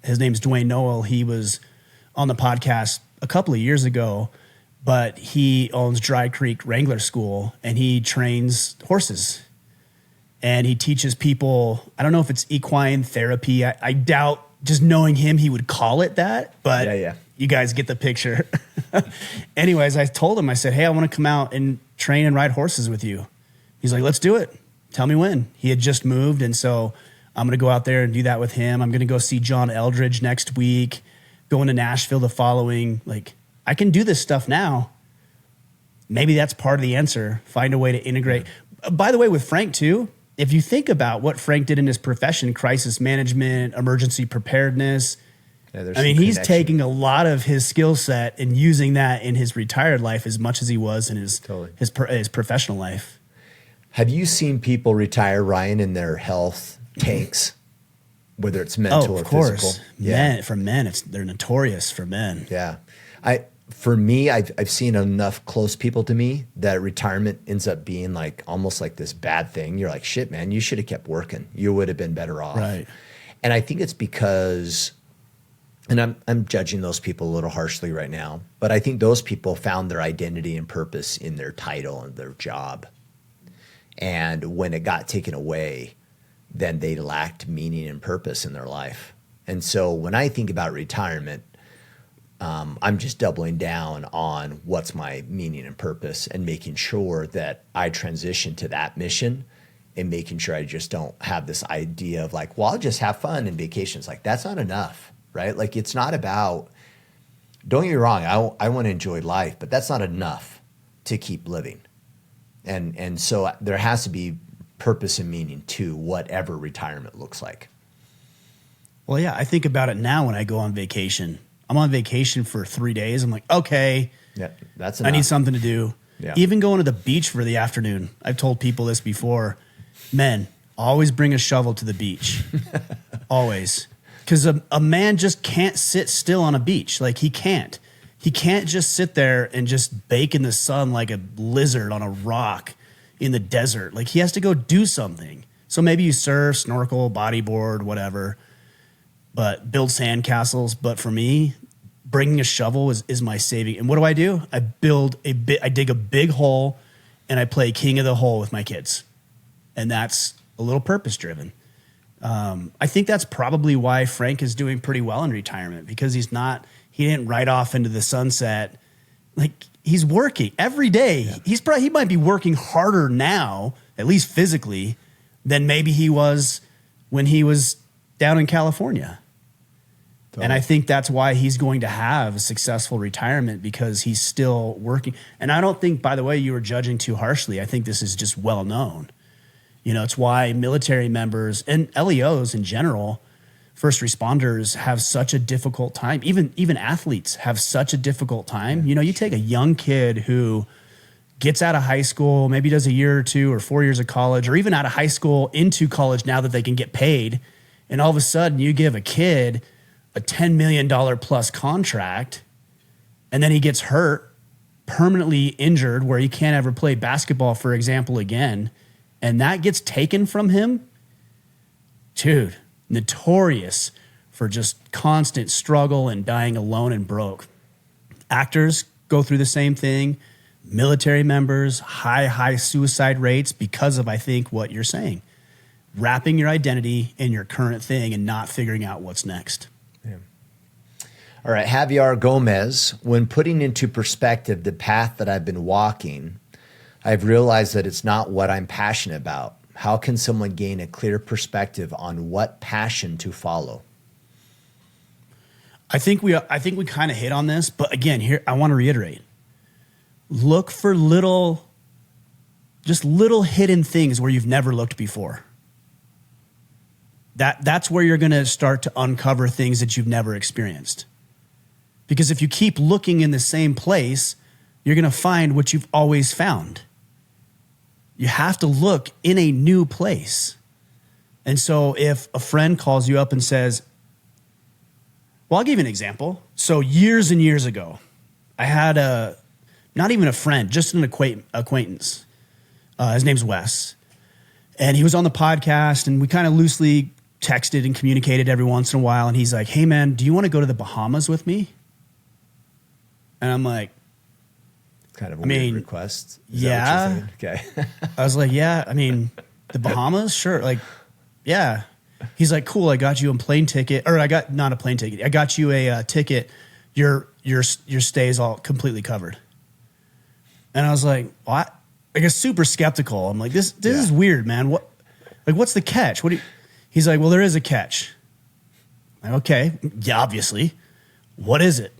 His name's Dwayne Noel. He was on the podcast a couple of years ago, but he owns Dry Creek Wrangler School and he trains horses. And he teaches people, I don't know if it's equine therapy. I doubt, just knowing him, he would call it that, but yeah. You guys get the picture. Anyways, I told him, I said, hey, I want to come out and train and ride horses with you. He's like, let's do it. Tell me when. He had just moved, and so I'm going to go out there and do that with him. I'm going to go see John Eldridge next week, going to Nashville the following. Like, I can do this stuff now. Maybe that's part of the answer. Find a way to integrate. By the way, with Frank too, if you think about what Frank did in his profession, crisis management, emergency preparedness, he's taking a lot of his skill set and using that in his retired life as much as he was in his professional life. Have you seen people retire, Ryan, in their health tanks, whether it's mental or physical? Yeah. For men, they're notorious for men. Yeah. For me, I've seen enough close people to me that retirement ends up being like almost like this bad thing. You're like, shit, man, you should have kept working. You would have been better off. Right. And I think it's because, and I'm judging those people a little harshly right now, but I think those people found their identity and purpose in their title and their job. And when it got taken away, then they lacked meaning and purpose in their life. And so when I think about retirement, I'm just doubling down on what's my meaning and purpose and making sure that I transition to that mission and making sure I just don't have this idea of like, well, I'll just have fun and vacations. Like, that's not enough, right? Like, it's not about, don't get me wrong, I want to enjoy life, but that's not enough to keep living. And so there has to be purpose and meaning to whatever retirement looks like. Well, yeah, I think about it now when I go on vacation. I'm on vacation for 3 days. I'm like, okay, yeah, that's enough. I need something to do. Yeah. Even going to the beach for the afternoon. I've told people this before. Men, always bring a shovel to the beach. Always. Because a man just can't sit still on a beach. Like, he can't. He can't just sit there and just bake in the sun like a lizard on a rock in the desert. Like, he has to go do something. So maybe you surf, snorkel, bodyboard, whatever, but build sand castles. But for me, bringing a shovel is my saving. And what do? I dig a big hole and I play king of the hole with my kids. And that's a little purpose driven. I think that's probably why Frank is doing pretty well in retirement, because he didn't ride off into the sunset. Like, he's working every day. Yeah. He might be working harder now, at least physically, than maybe he was when he was down in California. Totally. And I think that's why he's going to have a successful retirement, because he's still working. And I don't think, by the way, you were judging too harshly. I think this is just well known. You know, it's why military members and LEOs in general, first responders, have such a difficult time. Even athletes have such a difficult time. Yeah. You know, you take a young kid who gets out of high school, maybe does a year or 2 or 4 years of college, or even out of high school into college now that they can get paid. And all of a sudden you give a kid a $10 million plus contract, and then he gets hurt, permanently injured, where he can't ever play basketball, for example, again. And that gets taken from him. Dude, notorious for just constant struggle and dying alone and broke. Actors go through the same thing. Military members, high suicide rates because of, I think, what you're saying. Wrapping your identity in your current thing and not figuring out what's next. Yeah. All right, Javier Gomez, when putting into perspective the path that I've been walking, I've realized that it's not what I'm passionate about. How can someone gain a clear perspective on what passion to follow? I think we kind of hit on this, but again, here I want to reiterate. Look for little hidden things where you've never looked before. That's where you're going to start to uncover things that you've never experienced. Because if you keep looking in the same place, you're going to find what you've always found. You have to look in a new place. And so if a friend calls you up and says, well, I'll give you an example. So years and years ago, I had not even a friend, just an acquaintance. His name's Wes. And he was on the podcast, and we kind of loosely texted and communicated every once in a while. And he's like, hey, man, do you want to go to the Bahamas with me? And I'm like, kind of a weird request. Is yeah. Okay. I was like, yeah, I mean, the Bahamas? Sure. Like, yeah. He's like, cool, I got you a plane ticket. Or I got, not a plane ticket. I got you a ticket. Your stay is all completely covered. And I was like, what? I guess super skeptical. I'm like, this is weird, man. What's the catch? He's like, well, there is a catch. I'm like, okay, yeah, obviously. What is it?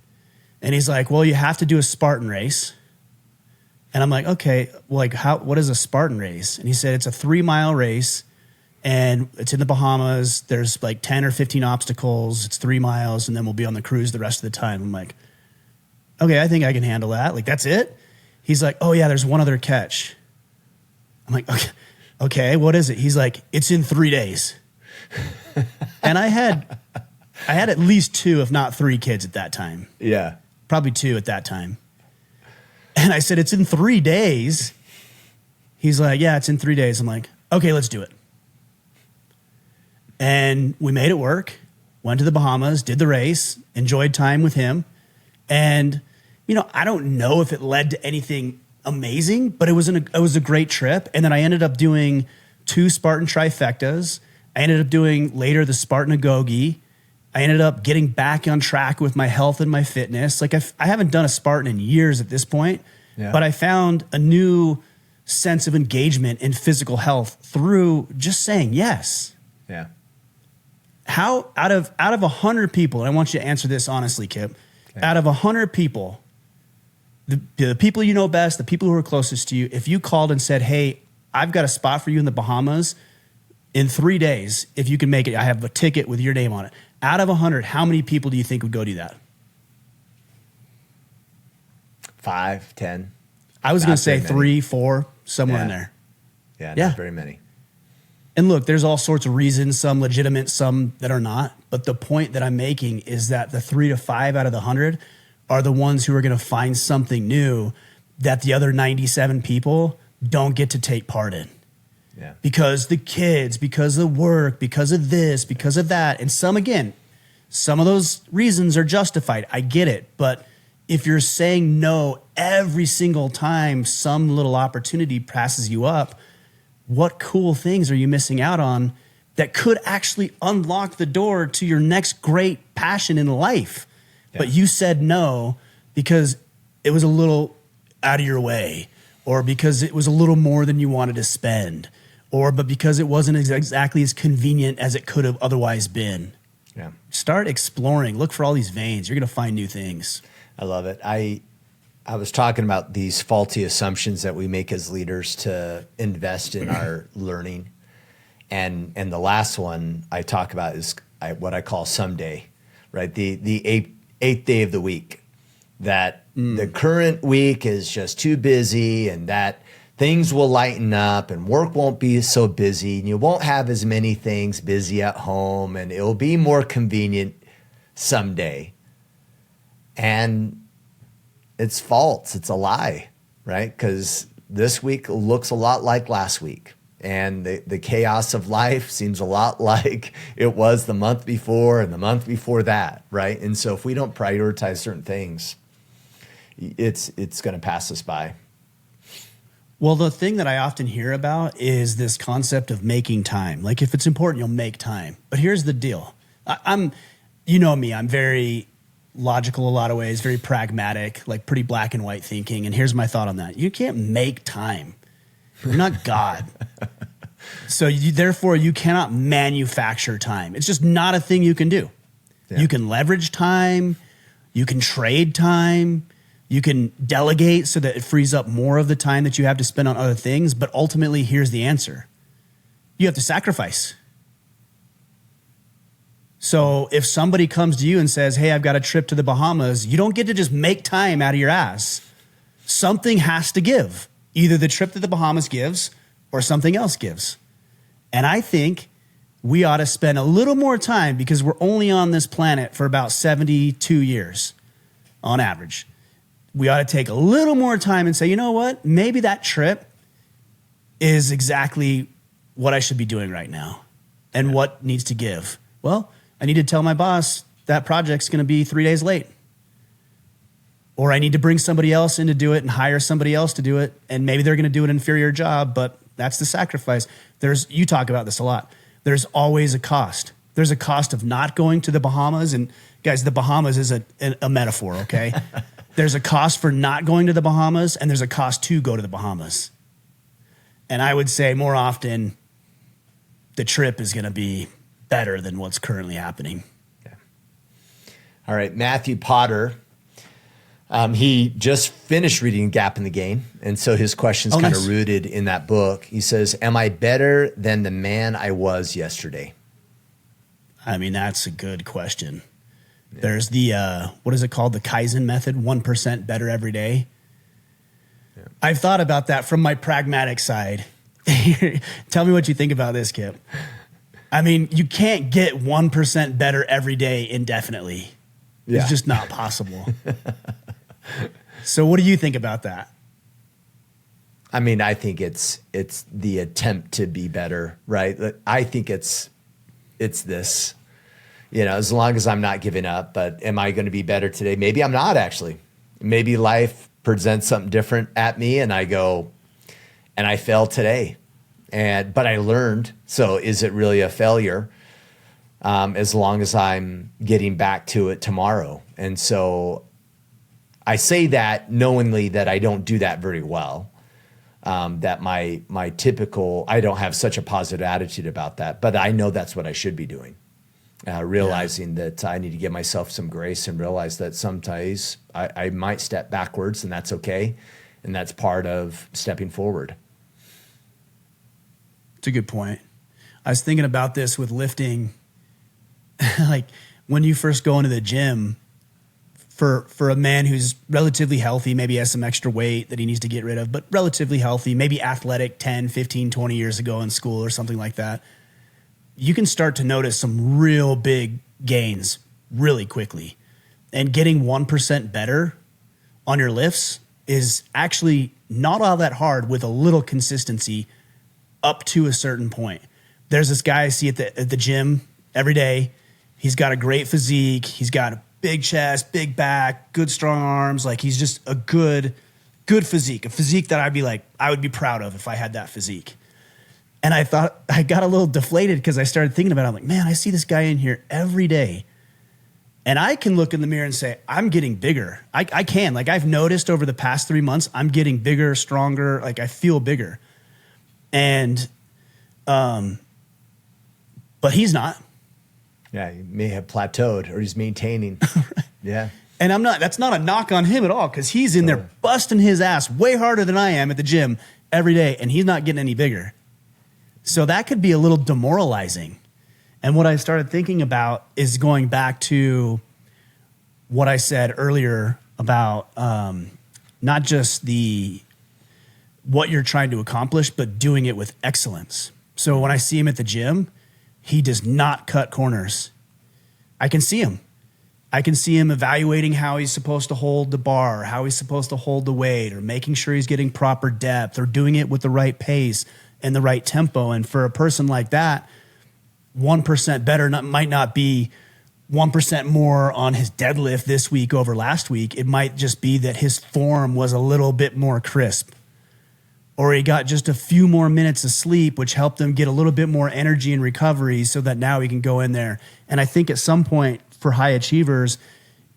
And he's like, well, you have to do a Spartan race. And I'm like, okay, well, like what is a Spartan race? And he said, it's a 3-mile race, and it's in the Bahamas. There's like 10 or 15 obstacles. It's 3 miles, and then we'll be on the cruise the rest of the time. I'm like, okay, I think I can handle that. Like, that's it? He's like, oh yeah, there's one other catch. I'm like, okay, what is it? He's like, it's in 3 days. And I had at least 2, if not 3 kids at that time. Yeah. Probably 2 at that time. And I said, it's in 3 days. He's like, yeah, it's in 3 days. I'm like, okay, let's do it. And we made it work, went to the Bahamas, did the race, enjoyed time with him. And, you know, I don't know if it led to anything amazing, but it was a great trip. And then I ended up doing 2 Spartan trifectas. I ended up doing later the Spartan Agoge. I ended up getting back on track with my health and my fitness. Like I haven't done a Spartan in years at this point, but I found a new sense of engagement in physical health through just saying yes. Yeah. How out of 100 people, and I want you to answer this honestly, Kipp, out of 100 people, the people you know best, the people who are closest to you, if you called and said, hey, I've got a spot for you in the Bahamas in 3 days, if you can make it, I have a ticket with your name on it. Out of 100, how many people do you think would go do that? 5, 10. I was going to say 3, 4, somewhere in there. Yeah, not very many. And look, there's all sorts of reasons, some legitimate, some that are not. But the point that I'm making is that the 3 to 5 out of the 100 are the ones who are going to find something new that the other 97 people don't get to take part in. Yeah. Because the kids, because of work, because of this, because of that. And some of those reasons are justified. I get it. But if you're saying no every single time some little opportunity passes you up, what cool things are you missing out on that could actually unlock the door to your next great passion in life? Yeah. But you said no because it was a little out of your way, or because it was a little more than you wanted to spend, but because it wasn't exactly as convenient as it could have otherwise been. Yeah. Start exploring. Look for all these veins. You're going to find new things. I love it. I was talking about these faulty assumptions that we make as leaders to invest in our learning. And the last one I talk about is what I call someday, right? The eighth day of the week, that the current week is just too busy, and that things will lighten up and work won't be so busy, and you won't have as many things busy at home, and it'll be more convenient someday. And it's false. It's a lie, right? Because this week looks a lot like last week. And the chaos of life seems a lot like it was the month before and the month before that, right? And so if we don't prioritize certain things, it's going to pass us by. Well, the thing that I often hear about is this concept of making time. Like, if it's important, you'll make time. But here's the deal. You know me, I'm very logical in a lot of ways, very pragmatic, like pretty black and white thinking. And here's my thought on that. You can't make time. You're not God. So therefore, you cannot manufacture time. It's just not a thing you can do. Yeah. You can leverage time. You can trade time. You can delegate so that it frees up more of the time that you have to spend on other things. But ultimately, here's the answer. You have to sacrifice. So if somebody comes to you and says, hey, I've got a trip to the Bahamas, you don't get to just make time out of your ass. Something has to give. Either the trip to the Bahamas gives or something else gives. And I think we ought to spend a little more time, because we're only on this planet for about 72 years on average. We ought to take a little more time and say, you know what? Maybe that trip is exactly what I should be doing right now. And what needs to give? Well, I need to tell my boss that project's going to be 3 days late. Or I need to bring somebody else in to do it and hire somebody else to do it. And maybe they're going to do an inferior job, but that's the sacrifice. You talk about this a lot. There's always a cost. There's a cost of not going to the Bahamas. And guys, the Bahamas is a metaphor, okay? There's a cost for not going to the Bahamas, and there's a cost to go to the Bahamas. And I would say more often, the trip is going to be better than what's currently happening. Yeah. All right, Matthew Potter. He just finished reading Gap in the Gain, and so his question's kind of rooted in that book. He says, am I better than the man I was yesterday? I mean, that's a good question. Yeah. There's the, what is it called? The Kaizen method, 1% better every day. Yeah. I've thought about that from my pragmatic side. Tell me what you think about this, Kipp. I mean, you can't get 1% better every day indefinitely. Yeah. It's just not possible. So what do you think about that? I mean, I think it's the attempt to be better, right? I think it's this, as long as I'm not giving up. But am I going to be better today? Maybe I'm not, actually. Maybe life presents something different at me, and I go, and I failed today, but I learned. So is it really a failure? As long as I'm getting back to it tomorrow. And so I say that knowingly that I don't do that very well. That my typical, I don't have such a positive attitude about that, but I know that's what I should be doing. Realizing that I need to give myself some grace and realize that sometimes I might step backwards, and that's okay. And that's part of stepping forward. It's a good point. I was thinking about this with lifting. Like when you first go into the gym, for a man who's relatively healthy, maybe has some extra weight that he needs to get rid of, but relatively healthy, maybe athletic 10, 15, 20 years ago in school or something like that, you can start to notice some real big gains really quickly. And getting 1% better on your lifts is actually not all that hard with a little consistency up to a certain point. There's this guy I see at the gym every day. He's got a great physique. He's got a big chest, big back, good strong arms. Like he's just a good physique, a physique that I would be proud of if I had that physique. And I thought I got a little deflated because I started thinking about it. I'm like, man, I see this guy in here every day. And I can look in the mirror and say, I'm getting bigger. I can. Like I've noticed over the past 3 months, I'm getting bigger, stronger. Like I feel bigger. And, but he's not. Yeah, he may have plateaued or he's maintaining. Yeah. And that's not a knock on him at all because he's in there busting his ass way harder than I am at the gym every day and he's not getting any bigger. So that could be a little demoralizing. And what I started thinking about is going back to what I said earlier about not just what you're trying to accomplish, but doing it with excellence. So when I see him at the gym, he does not cut corners. I can see him. I can see him evaluating how he's supposed to hold the bar, how he's supposed to hold the weight, or making sure he's getting proper depth or doing it with the right pace and the right tempo. And for a person like that, 1% better might not be 1% more on his deadlift this week over last week. It might just be that his form was a little bit more crisp, or he got just a few more minutes of sleep, which helped him get a little bit more energy and recovery so that now he can go in there. And I think at some point for high achievers,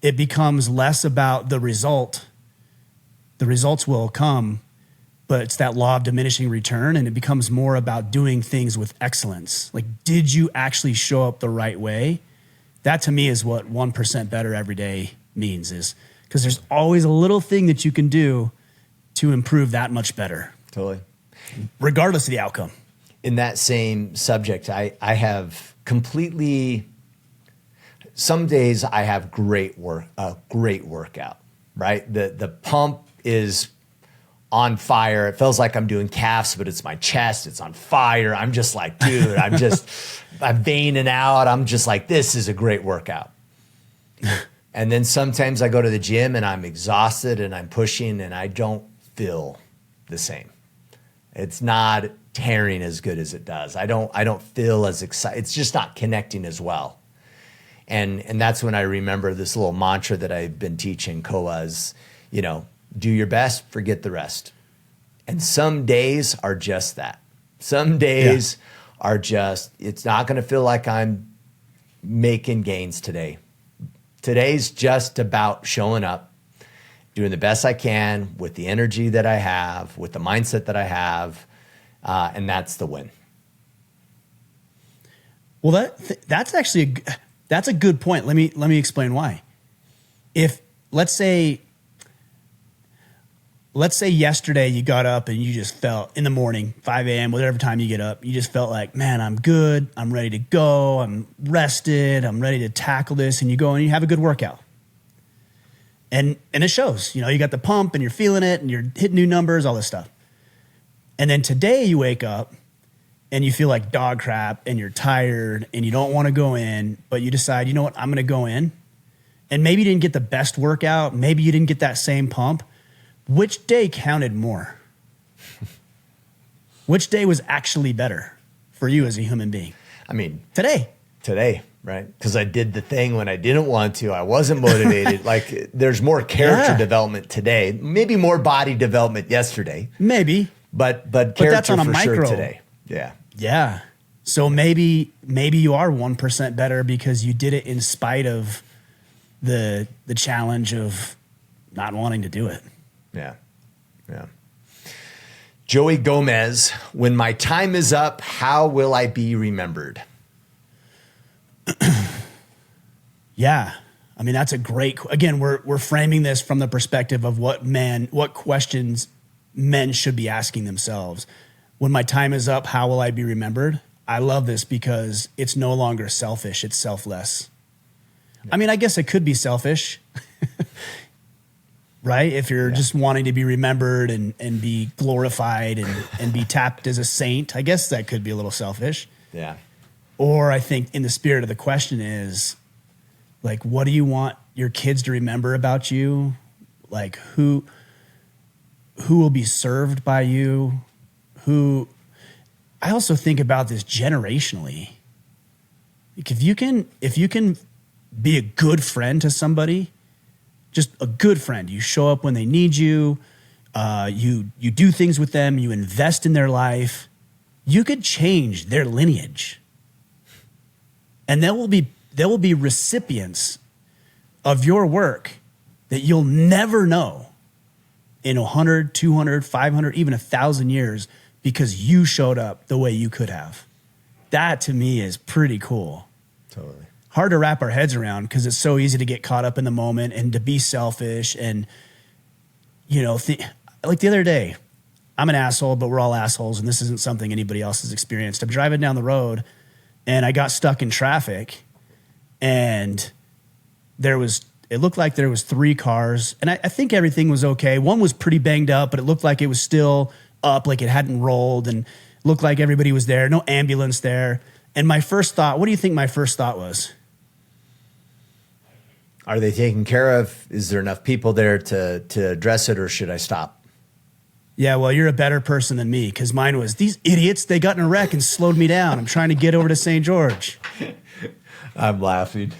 it becomes less about the result. The results will come, but it's that law of diminishing return, and it becomes more about doing things with excellence. Like, did you actually show up the right way? That to me is what 1% better every day means, is because there's always a little thing that you can do to improve that much better. Totally. Regardless of the outcome. In that same subject, I have completely, some days I have a great workout, right? The pump is on fire. It feels like I'm doing calves, but it's my chest. It's on fire. I'm just like, dude, I'm veining out. I'm just like, this is a great workout. And then sometimes I go to the gym and I'm exhausted and I'm pushing and I don't feel the same. It's not tearing as good as it does. I don't feel as excited. It's just not connecting as well. And that's when I remember this little mantra that I've been teaching Koas, do your best, forget the rest. And some days are just that. Some days are just, it's not going to feel like I'm making gains today. Today's just about showing up, doing the best I can with the energy that I have, with the mindset that I have, and that's the win. Well, that's actually that's a good point. Let me explain why. If let's say yesterday you got up and you just felt in the morning, 5 a.m., whatever time you get up, you just felt like, man, I'm good. I'm ready to go. I'm rested. I'm ready to tackle this. And you go and you have a good workout. And it shows, you got the pump and you're feeling it and you're hitting new numbers, all this stuff. And then today you wake up and you feel like dog crap and you're tired and you don't want to go in, but you decide, you know what, I'm going to go in. And maybe you didn't get the best workout. Maybe you didn't get that same pump. Which day counted more? Which day was actually better for you as a human being? I mean, today, right? Because I did the thing when I didn't want to. I wasn't motivated. Like there's more character development today, maybe more body development yesterday. Maybe. But character that's on a for micro. sure today. Yeah. Yeah. So maybe you are 1% better because you did it in spite of the challenge of not wanting to do it. Yeah. Yeah. Joey Gomez, when my time is up, how will I be remembered? Yeah. I mean, that's a great, again, we're framing this from the perspective of what questions men should be asking themselves. When my time is up, how will I be remembered? I love this because it's no longer selfish. It's selfless. Yeah. I mean, I guess it could be selfish, right? If you're just wanting to be remembered and be glorified and be tapped as a saint, I guess that could be a little selfish. Yeah. Or I think in the spirit of the question is, like, what do you want your kids to remember about you? Like, who will be served by you? I also think about this generationally. Like if you can be a good friend to somebody, just a good friend, you show up when they need you, you do things with them, you invest in their life, you could change their lineage. And there will be recipients of your work that you'll never know in 100, 200, 500, even 1,000 years because you showed up the way you could have. That to me is pretty cool. Totally. Hard to wrap our heads around because it's so easy to get caught up in the moment and to be selfish. And, you know, like the other day, I'm an asshole, but we're all assholes. And this isn't something anybody else has experienced. I'm driving down the road and I got stuck in traffic and it looked like there was 3 cars. And I think everything was okay. One was pretty banged up, but it looked like it was still up, like it hadn't rolled, and looked like everybody was there. No ambulance there. And my first thought, what do you think my first thought was? Are they taken care of? Is there enough people there to address it, or should I stop? Yeah, well, you're a better person than me because mine was, these idiots, they got in a wreck and slowed me down. I'm trying to get over to St. George. I'm laughing.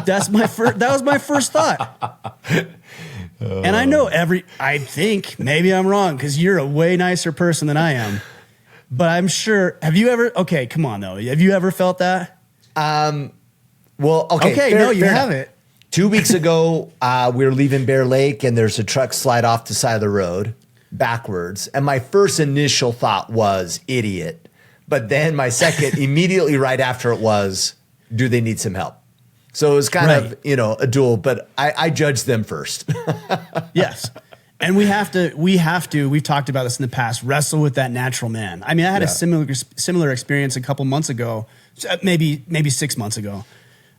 That was my first thought. And I know I think maybe I'm wrong because you're a way nicer person than I am. But I'm sure, okay, come on though. Have you ever felt that? Well, okay. No, you haven't. 2 weeks ago, we were leaving Bear Lake and there's a truck slide off the side of the road backwards. And my first initial thought was idiot. But then my second immediately right after it was, do they need some help? So it was kind of, a duel, but I judged them first. Yes. And we have to, we've talked about this in the past, wrestle with that natural man. I mean, I had a similar experience a couple months ago, maybe 6 months ago.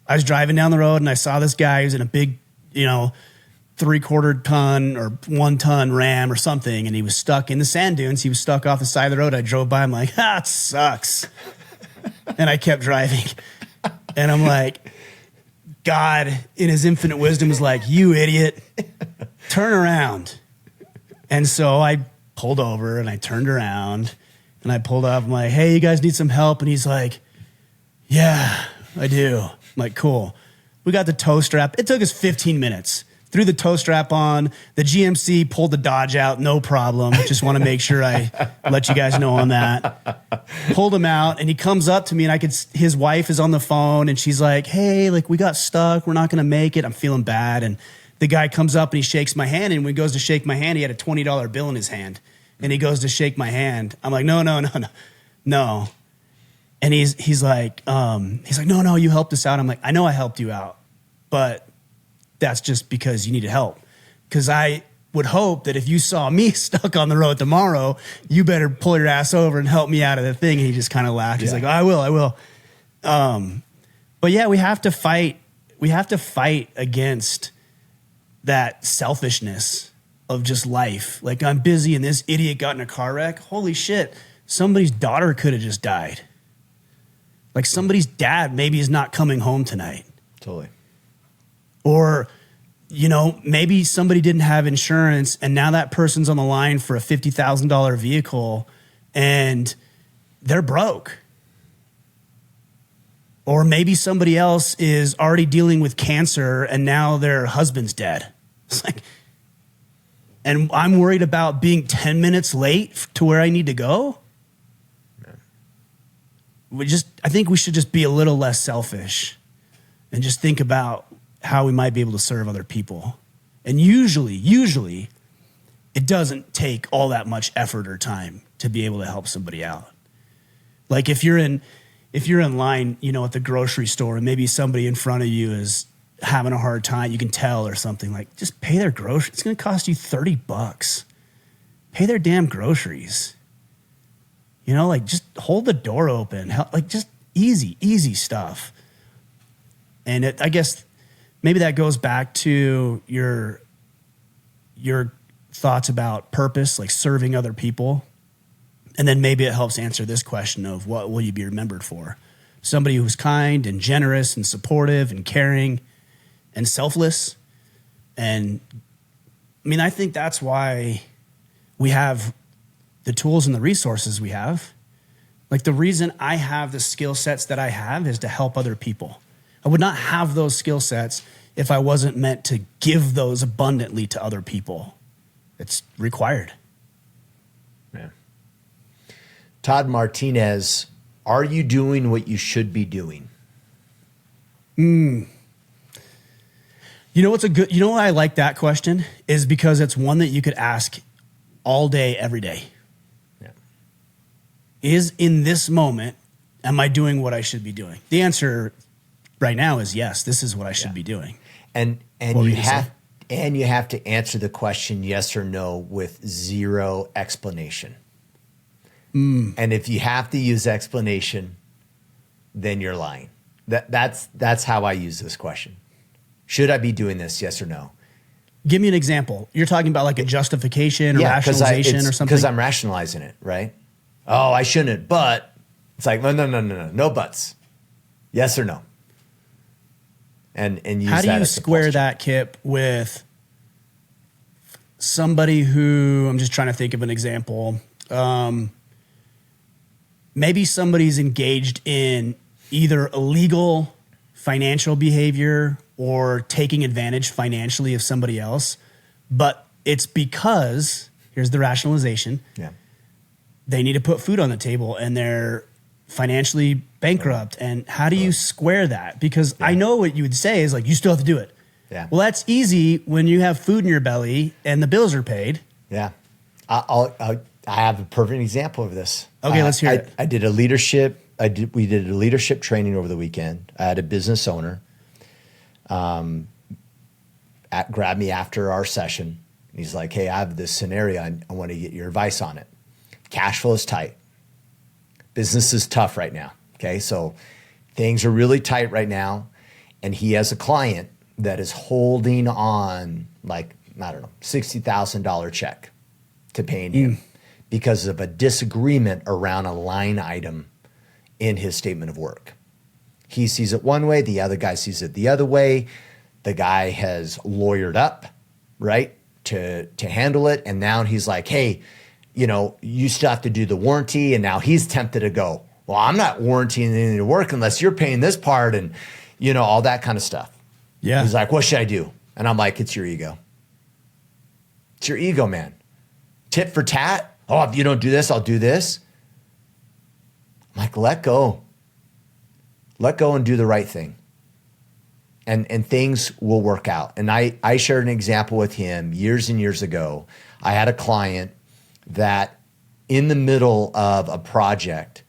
I was driving down the road and I saw this guy who's in a big, 3/4 ton or 1 ton Ram or something. And he was stuck in the sand dunes. He was stuck off the side of the road. I drove by. I'm like, it sucks. And I kept driving. And I'm like, God in his infinite wisdom is like, you idiot, turn around. And so I pulled over and I turned around and I pulled up. I'm like, hey, you guys need some help? And he's like, yeah, I do. I'm like, cool. We got the tow strap. It took us 15 minutes. Threw the tow strap on. The GMC pulled the Dodge out. No problem. Just want to make sure I let you guys know on that. Pulled him out and he comes up to me and his wife is on the phone and she's like, hey, like we got stuck. We're not going to make it. I'm feeling bad. And the guy comes up and he shakes my hand. And when he goes to shake my hand, he had a $20 bill in his hand. And he goes to shake my hand. I'm like, no. And he's like, no, you helped us out. I'm like, I know I helped you out, but that's just because you needed help. Because I would hope that if you saw me stuck on the road tomorrow, you better pull your ass over and help me out of the thing. And he just kind of laughed. He's like, oh, I will. But yeah, we have to fight against that selfishness of just life. Like, I'm busy and this idiot got in a car wreck. Holy shit. Somebody's daughter could have just died. Like somebody's dad maybe is not coming home tonight. Totally. Or, maybe somebody didn't have insurance and now that person's on the line for a $50,000 vehicle and they're broke. Or maybe somebody else is already dealing with cancer and now their husband's dead. It's like, and I'm worried about being 10 minutes late to where I need to go. I think we should just be a little less selfish and just think about how we might be able to serve other people. And usually it doesn't take all that much effort or time to be able to help somebody out. Like if you're in line, at the grocery store and maybe somebody in front of you is having a hard time, you can tell or something, like just pay their groceries. It's going to cost you $30. Pay their damn groceries. Like just hold the door open, like just easy stuff. And I guess maybe that goes back to your thoughts about purpose, like serving other people. And then maybe it helps answer this question of what will you be remembered for? Somebody who's kind and generous and supportive and caring and selfless. And I think that's why we have the tools and the resources we have. Like the reason I have the skill sets that I have is to help other people. I would not have those skill sets if I wasn't meant to give those abundantly to other people. It's required. Yeah. Todd Martinez, are you doing what you should be doing? You know what's you know why I like that question is because it's one that you could ask all day, every day. Yeah. Is in this moment, am I doing what I should be doing? The answer right now is yes, this is what I should be doing. And you have to answer the question yes or no with zero explanation. And if you have to use explanation, then you're lying. That's how I use this question. Should I be doing this? Yes or no? Give me an example. You're talking about like a justification or rationalization or something? Because I'm rationalizing it, right? Oh, I shouldn't, but it's like, no buts. Yes or no? And use how do that you as the square question. that, Kipp, with somebody who, I'm just trying to think of an example. Maybe somebody's engaged in either illegal financial behavior or taking advantage financially of somebody else, but it's because, here's the rationalization, they need to put food on the table and they're financially bankrupt. And how do you square that? Because I know what you would say is like, you still have to do it. Yeah. Well, that's easy when you have food in your belly and the bills are paid. Yeah. I have a perfect example of this. Okay, let's hear it. We did a leadership training over the weekend. I had a business owner grab me after our session. He's like, hey, I have this scenario. I want to get your advice on it. Cash flow is tight. Business is tough right now. Okay, so things are really tight right now. And he has a client that is holding on like, I don't know, $60,000 check to paying him because of a disagreement around a line item in his statement of work. He sees it one way, the other guy sees it the other way. The guy has lawyered up, right, to handle it. And now he's like, hey, you know, you still have to do the warranty. And now he's tempted to go, well, I'm not warranting anything to work unless you're paying this part and, you know, all that kind of stuff. Yeah. He's like, what should I do? And I'm like, it's your ego. It's your ego, man. Tit for tat. Oh, if you don't do this, I'll do this. I'm like, let go. Let go and do the right thing. And things will work out. And I shared an example with him years and years ago. I had a client that in the middle of a project,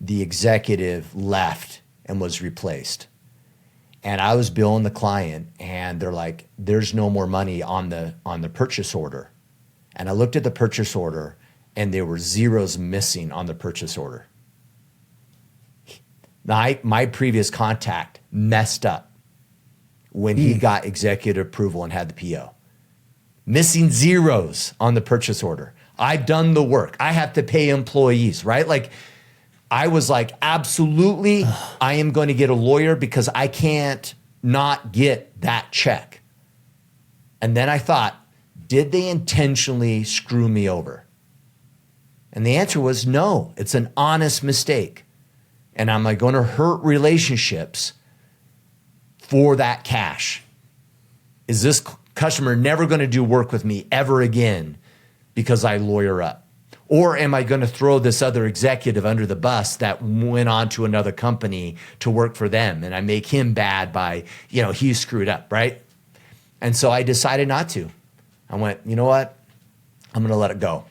the executive left and was replaced. And I was billing the client and they're like, there's no more money on the purchase order. And I looked at the purchase order and there were zeros missing on the purchase order. My previous contact messed up when he got executive approval and had the PO. Missing zeros on the purchase order. I've done the work. I have to pay employees, right? Like, I was like, absolutely, I am going to get a lawyer because I can't not get that check. And then I thought, did they intentionally screw me over? And the answer was no. It's an honest mistake. And am I going to hurt relationships for that cash? Is this customer never going to do work with me ever again because I lawyer up? Or am I going to throw this other executive under the bus that went on to another company to work for them and I make him bad by, you know, he screwed up, right? And so I decided not to. I went, you know what? I'm going to let it go.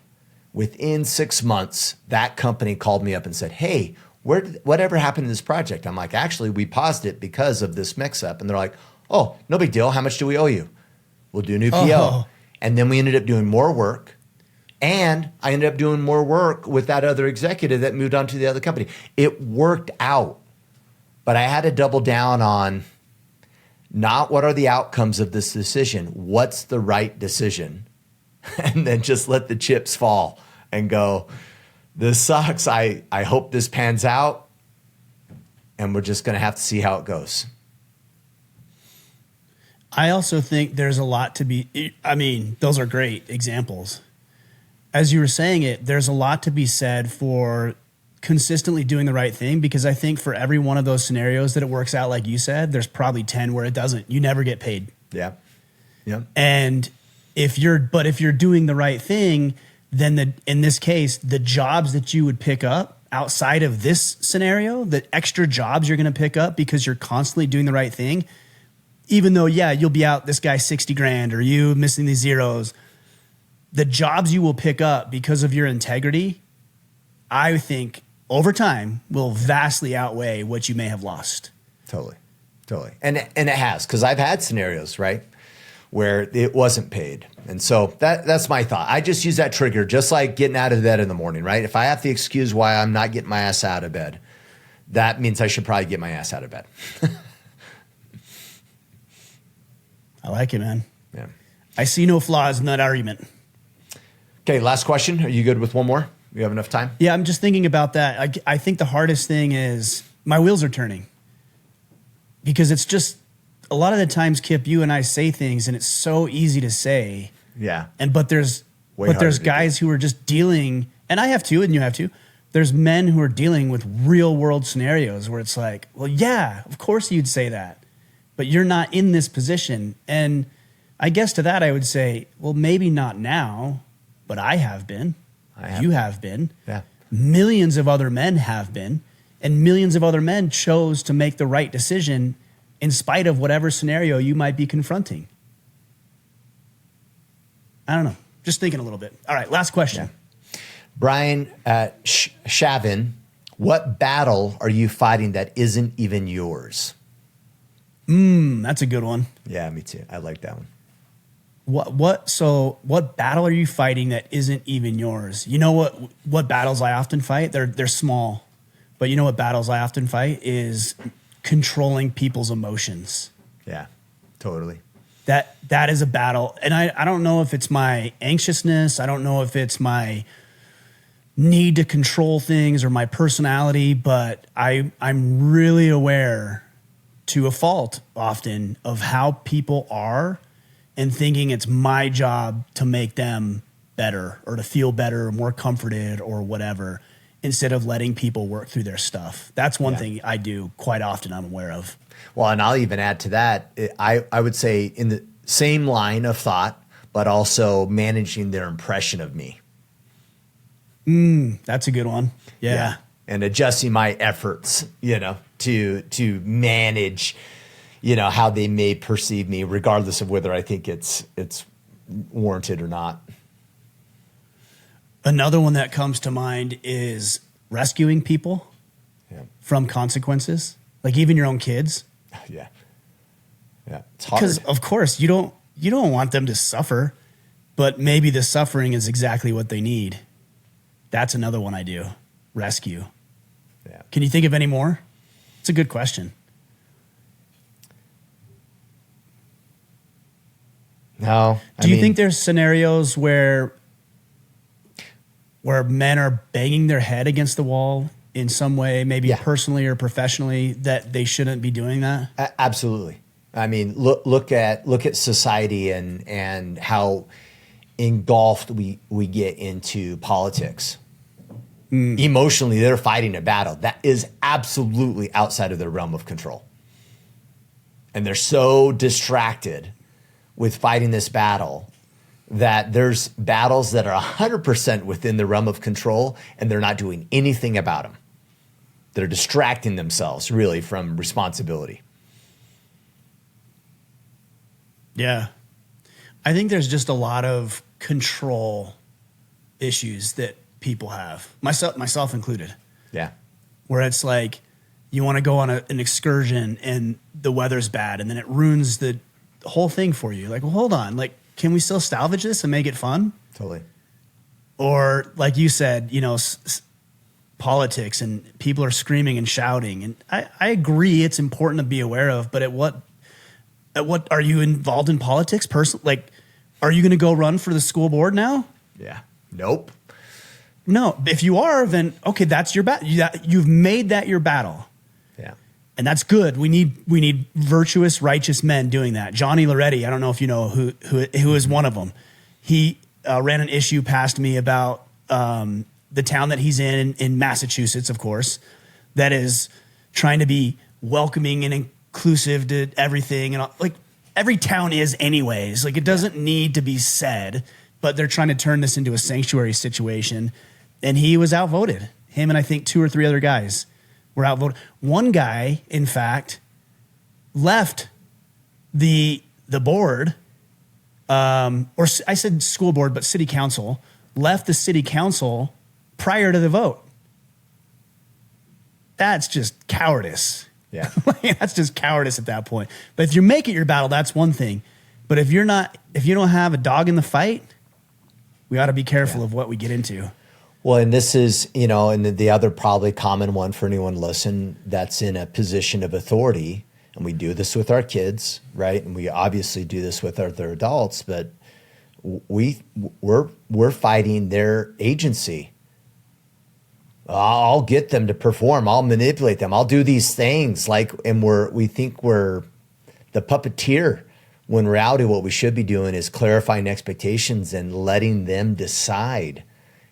Within 6 months, that company called me up and said, hey, whatever happened to this project? I'm like, actually, we paused it because of this mix-up. And they're like, oh, no big deal. How much do we owe you? We'll do a new PO. Oh. And then we ended up doing more work. And I ended up doing more work with that other executive that moved on to the other company. It worked out. But I had to double down on not what are the outcomes of this decision, what's the right decision? And then just let the chips fall and go, this sucks. I hope this pans out. And we're just going to have to see how it goes. I also think there's a lot to be, I mean, those are great examples. As you were saying it, there's a lot to be said for consistently doing the right thing, because I think for every one of those scenarios that it works out, like you said, there's probably 10 where it doesn't. You never get paid. Yeah. Yeah. And if you're doing the right thing, then in this case, the jobs that you would pick up outside of this scenario, the extra jobs you're going to pick up because you're constantly doing the right thing, even though, yeah, you'll be out this guy 60 grand or you missing these zeros, the jobs you will pick up because of your integrity, I think over time will vastly outweigh what you may have lost. Totally. And it has, because I've had scenarios, right, where it wasn't paid. And so that's my thought. I just use that trigger, just like getting out of bed in the morning, right? If I have to excuse why I'm not getting my ass out of bed, that means I should probably get my ass out of bed. I like it, man. Yeah. I see no flaws in that argument. Okay, last question. Are you good with one more? You have enough time? Yeah, I'm just thinking about that. I think the hardest thing is my wheels are turning, because it's just a lot of the times, Kipp, you and I say things and it's so easy to say. Yeah. But there's guys who are just dealing, and I have to, and you have to. There's men who are dealing with real world scenarios where it's like, well, yeah, of course you'd say that, but you're not in this position. And I guess to that I would say, well, maybe not now, but I have been. You have been. Yeah. Millions of other men have been, and millions of other men chose to make the right decision in spite of whatever scenario you might be confronting. I don't know. Just thinking a little bit. All right, last question. Yeah. Brian Shavin, what battle are you fighting that isn't even yours? That's a good one. Yeah, me too. I like that one. What battle are you fighting that isn't even yours? You know what battles I often fight? They're small. But you know what battles I often fight is controlling people's emotions. Yeah, totally. That is a battle. And I don't know if it's my anxiousness. I don't know if it's my need to control things or my personality, but I'm really aware to a fault often of how people are, and thinking it's my job to make them better or to feel better or more comforted or whatever, instead of letting people work through their stuff. That's one thing I do quite often, I'm aware of. Well, and I'll even add to that, I would say in the same line of thought, but also managing their impression of me. That's a good one. Yeah. And adjusting my efforts, to manage, how they may perceive me, regardless of whether I think it's warranted or not. Another one that comes to mind is rescuing people from consequences, like even your own kids. Yeah. It's hard. Because of course you don't want them to suffer, but maybe the suffering is exactly what they need. That's another one I do. Rescue. Yeah. Can you think of any more? It's a good question. No. Do you think there's scenarios where men are banging their head against the wall in some way, maybe personally or professionally, that they shouldn't be doing that? Absolutely. I mean, look at society and how engulfed we get into politics. Emotionally, they're fighting a battle that is absolutely outside of their realm of control. And they're so distracted with fighting this battle that there's battles that are 100% within the realm of control, and they're not doing anything about them. They're distracting themselves really from responsibility. Yeah. I think there's just a lot of control issues that people have, myself included. Yeah. Where it's like you want to go on an excursion and the weather's bad, and then it ruins the whole thing for you. Like, well, hold on. Like, can we still salvage this and make it fun? Totally. Or like you said, politics and people are screaming and shouting. And I agree it's important to be aware of, but at what are you involved in politics? Like, are you going to go run for the school board now? Yeah. Nope. No. If you are, then okay, that's your battle. You've made that your battle. Yeah. And that's good. We need virtuous, righteous men doing that. Johnny Loretti, I don't know if you know who is one of them. He ran an issue past me about the town that he's in Massachusetts, of course, that is trying to be welcoming and inclusive to everything. And like every town is anyways, like it doesn't need to be said, but they're trying to turn this into a sanctuary situation. And he was outvoted. Him and I think 2 or 3 other guys were outvoted. One guy, in fact, left the board, or I said school board, but city council, left the city council prior to the vote. That's just cowardice. Yeah. That's just cowardice at that point. But if you make it your battle, that's one thing. But if you don't have a dog in the fight, we ought to be careful of what we get into. Well, and this is, and the other probably common one for anyone listen that's in a position of authority, and we do this with our kids, right? And we obviously do this with other adults, but we're fighting their agency. I'll get them to perform. I'll manipulate them. I'll do these things and we think we're the puppeteer, when in reality what we should be doing is clarifying expectations and letting them decide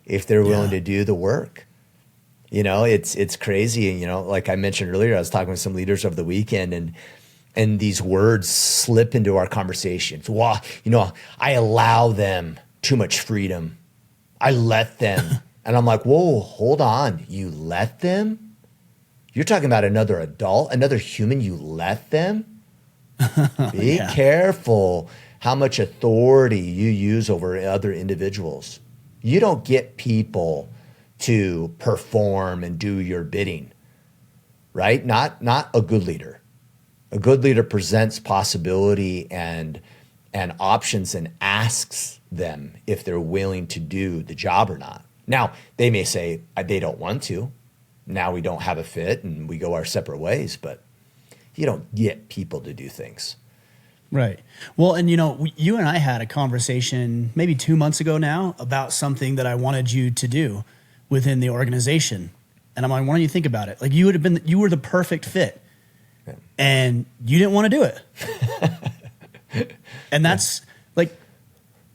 if they're willing to do the work. It's crazy. And, like I mentioned earlier, I was talking with some leaders over the weekend and these words slip into our conversations. Well, I allow them too much freedom. I let them. And I'm like, whoa, hold on. You let them? You're talking about another adult, another human, you let them? Be careful how much authority you use over other individuals. You don't get people to perform and do your bidding, right? Not a good leader. A good leader presents possibility and options and asks them if they're willing to do the job or not. Now, they may say they don't want to. Now we don't have a fit and we go our separate ways, but you don't get people to do things. Right. Well, and you and I had a conversation maybe 2 months ago now about something that I wanted you to do within the organization. And I'm like, why don't you think about it? Like you were the perfect fit and you didn't want to do it. And that's like,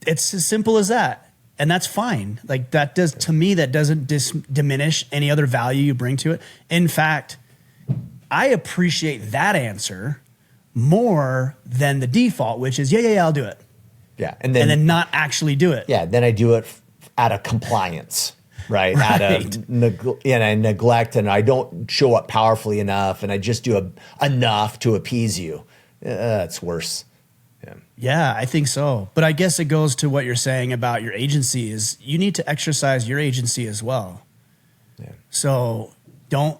it's as simple as that. And that's fine. Like that doesn't diminish any other value you bring to it. In fact, I appreciate that answer more than the default, which is, I'll do it. Yeah. And then not actually do it. Yeah. Then I do it out of compliance, right? Out of I neglect and I don't show up powerfully enough and I just do enough to appease you. It's worse. Yeah, I think so. But I guess it goes to what you're saying about your agency is you need to exercise your agency as well. Yeah. So don't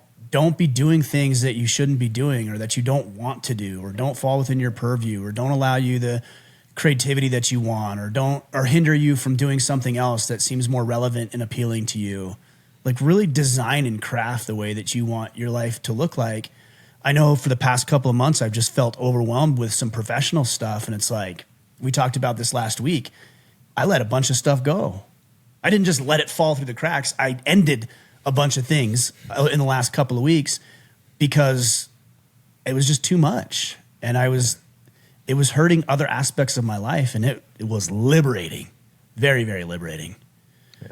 be doing things that you shouldn't be doing or that you don't want to do or don't fall within your purview or don't allow you the creativity that you want or hinder you from doing something else that seems more relevant and appealing to you. Like really design and craft the way that you want your life to look like. I know for the past couple of months, I've just felt overwhelmed with some professional stuff. And it's like, we talked about this last week. I let a bunch of stuff go. I didn't just let it fall through the cracks. I ended a bunch of things in the last couple of weeks because it was just too much. And it was hurting other aspects of my life. And it was liberating, very, very liberating. Yeah.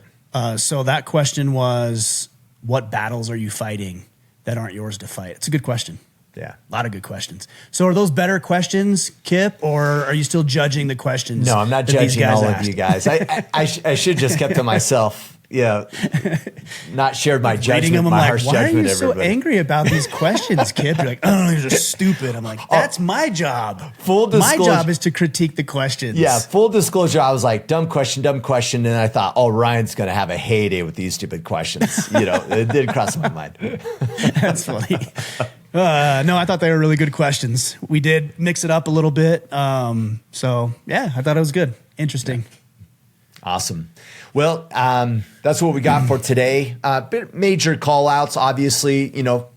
So that question was, what battles are you fighting that aren't yours to fight? It's a good question. Yeah. A lot of good questions. So are those better questions, Kipp, or are you still judging the questions? No, I'm not judging all of you guys. I should just kept to myself. Not shared my judgment, my harsh judgment. Why are you so angry about these questions, Kipp? You're like, oh, these are stupid. I'm like, that's my job. Full disclosure. My job is to critique the questions. Yeah, full disclosure. I was like, dumb question. And I thought, oh, Ryan's going to have a heyday with these stupid questions. It did cross my mind. That's funny. No, I thought they were really good questions. We did mix it up a little bit. So yeah, I thought it was good. Interesting. Awesome. Well, that's what we got for today. Major call outs, obviously,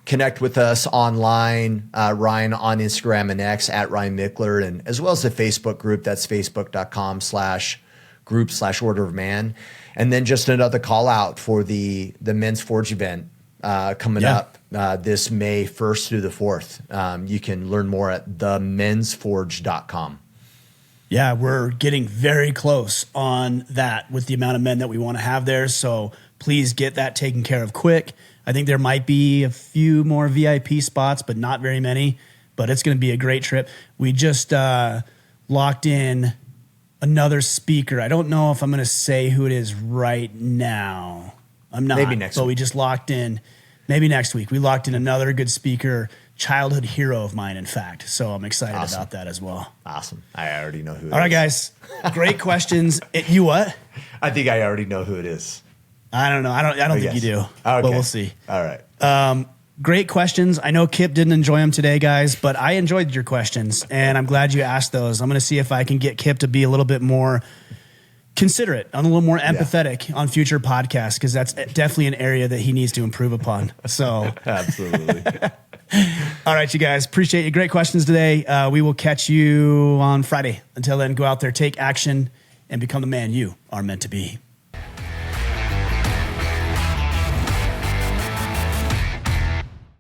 connect with us online, Ryan on Instagram and X at Ryan Michler, and as well as the Facebook group. That's facebook.com/group/Order of Man. And then just another call out for the Men's Forge event coming up this May 1st through the 4th. You can learn more at themensforge.com. Yeah, we're getting very close on that with the amount of men that we want to have there. So please get that taken care of quick. I think there might be a few more VIP spots, but not very many. But it's going to be a great trip. We just locked in another speaker. I don't know if I'm going to say who it is right now. I'm not. Maybe next week. But we just locked in, maybe next week. We locked in another good speaker, childhood hero of mine, in fact. So I'm excited about that as well. Awesome. I already know who it is. All right, guys. Great questions. You what? I think I already know who it is. I don't know. I don't think you do. Okay. But we'll see. All right. Great questions. I know Kipp didn't enjoy them today, guys, but I enjoyed your questions, and I'm glad you asked those. I'm going to see if I can get Kipp to be a little bit more considerate, and a little more empathetic on future podcasts, because that's definitely an area that he needs to improve upon. So, Absolutely. all right, you guys. Appreciate your great questions today. We will catch you on Friday. Until then, go out there, take action, and become the man you are meant to be.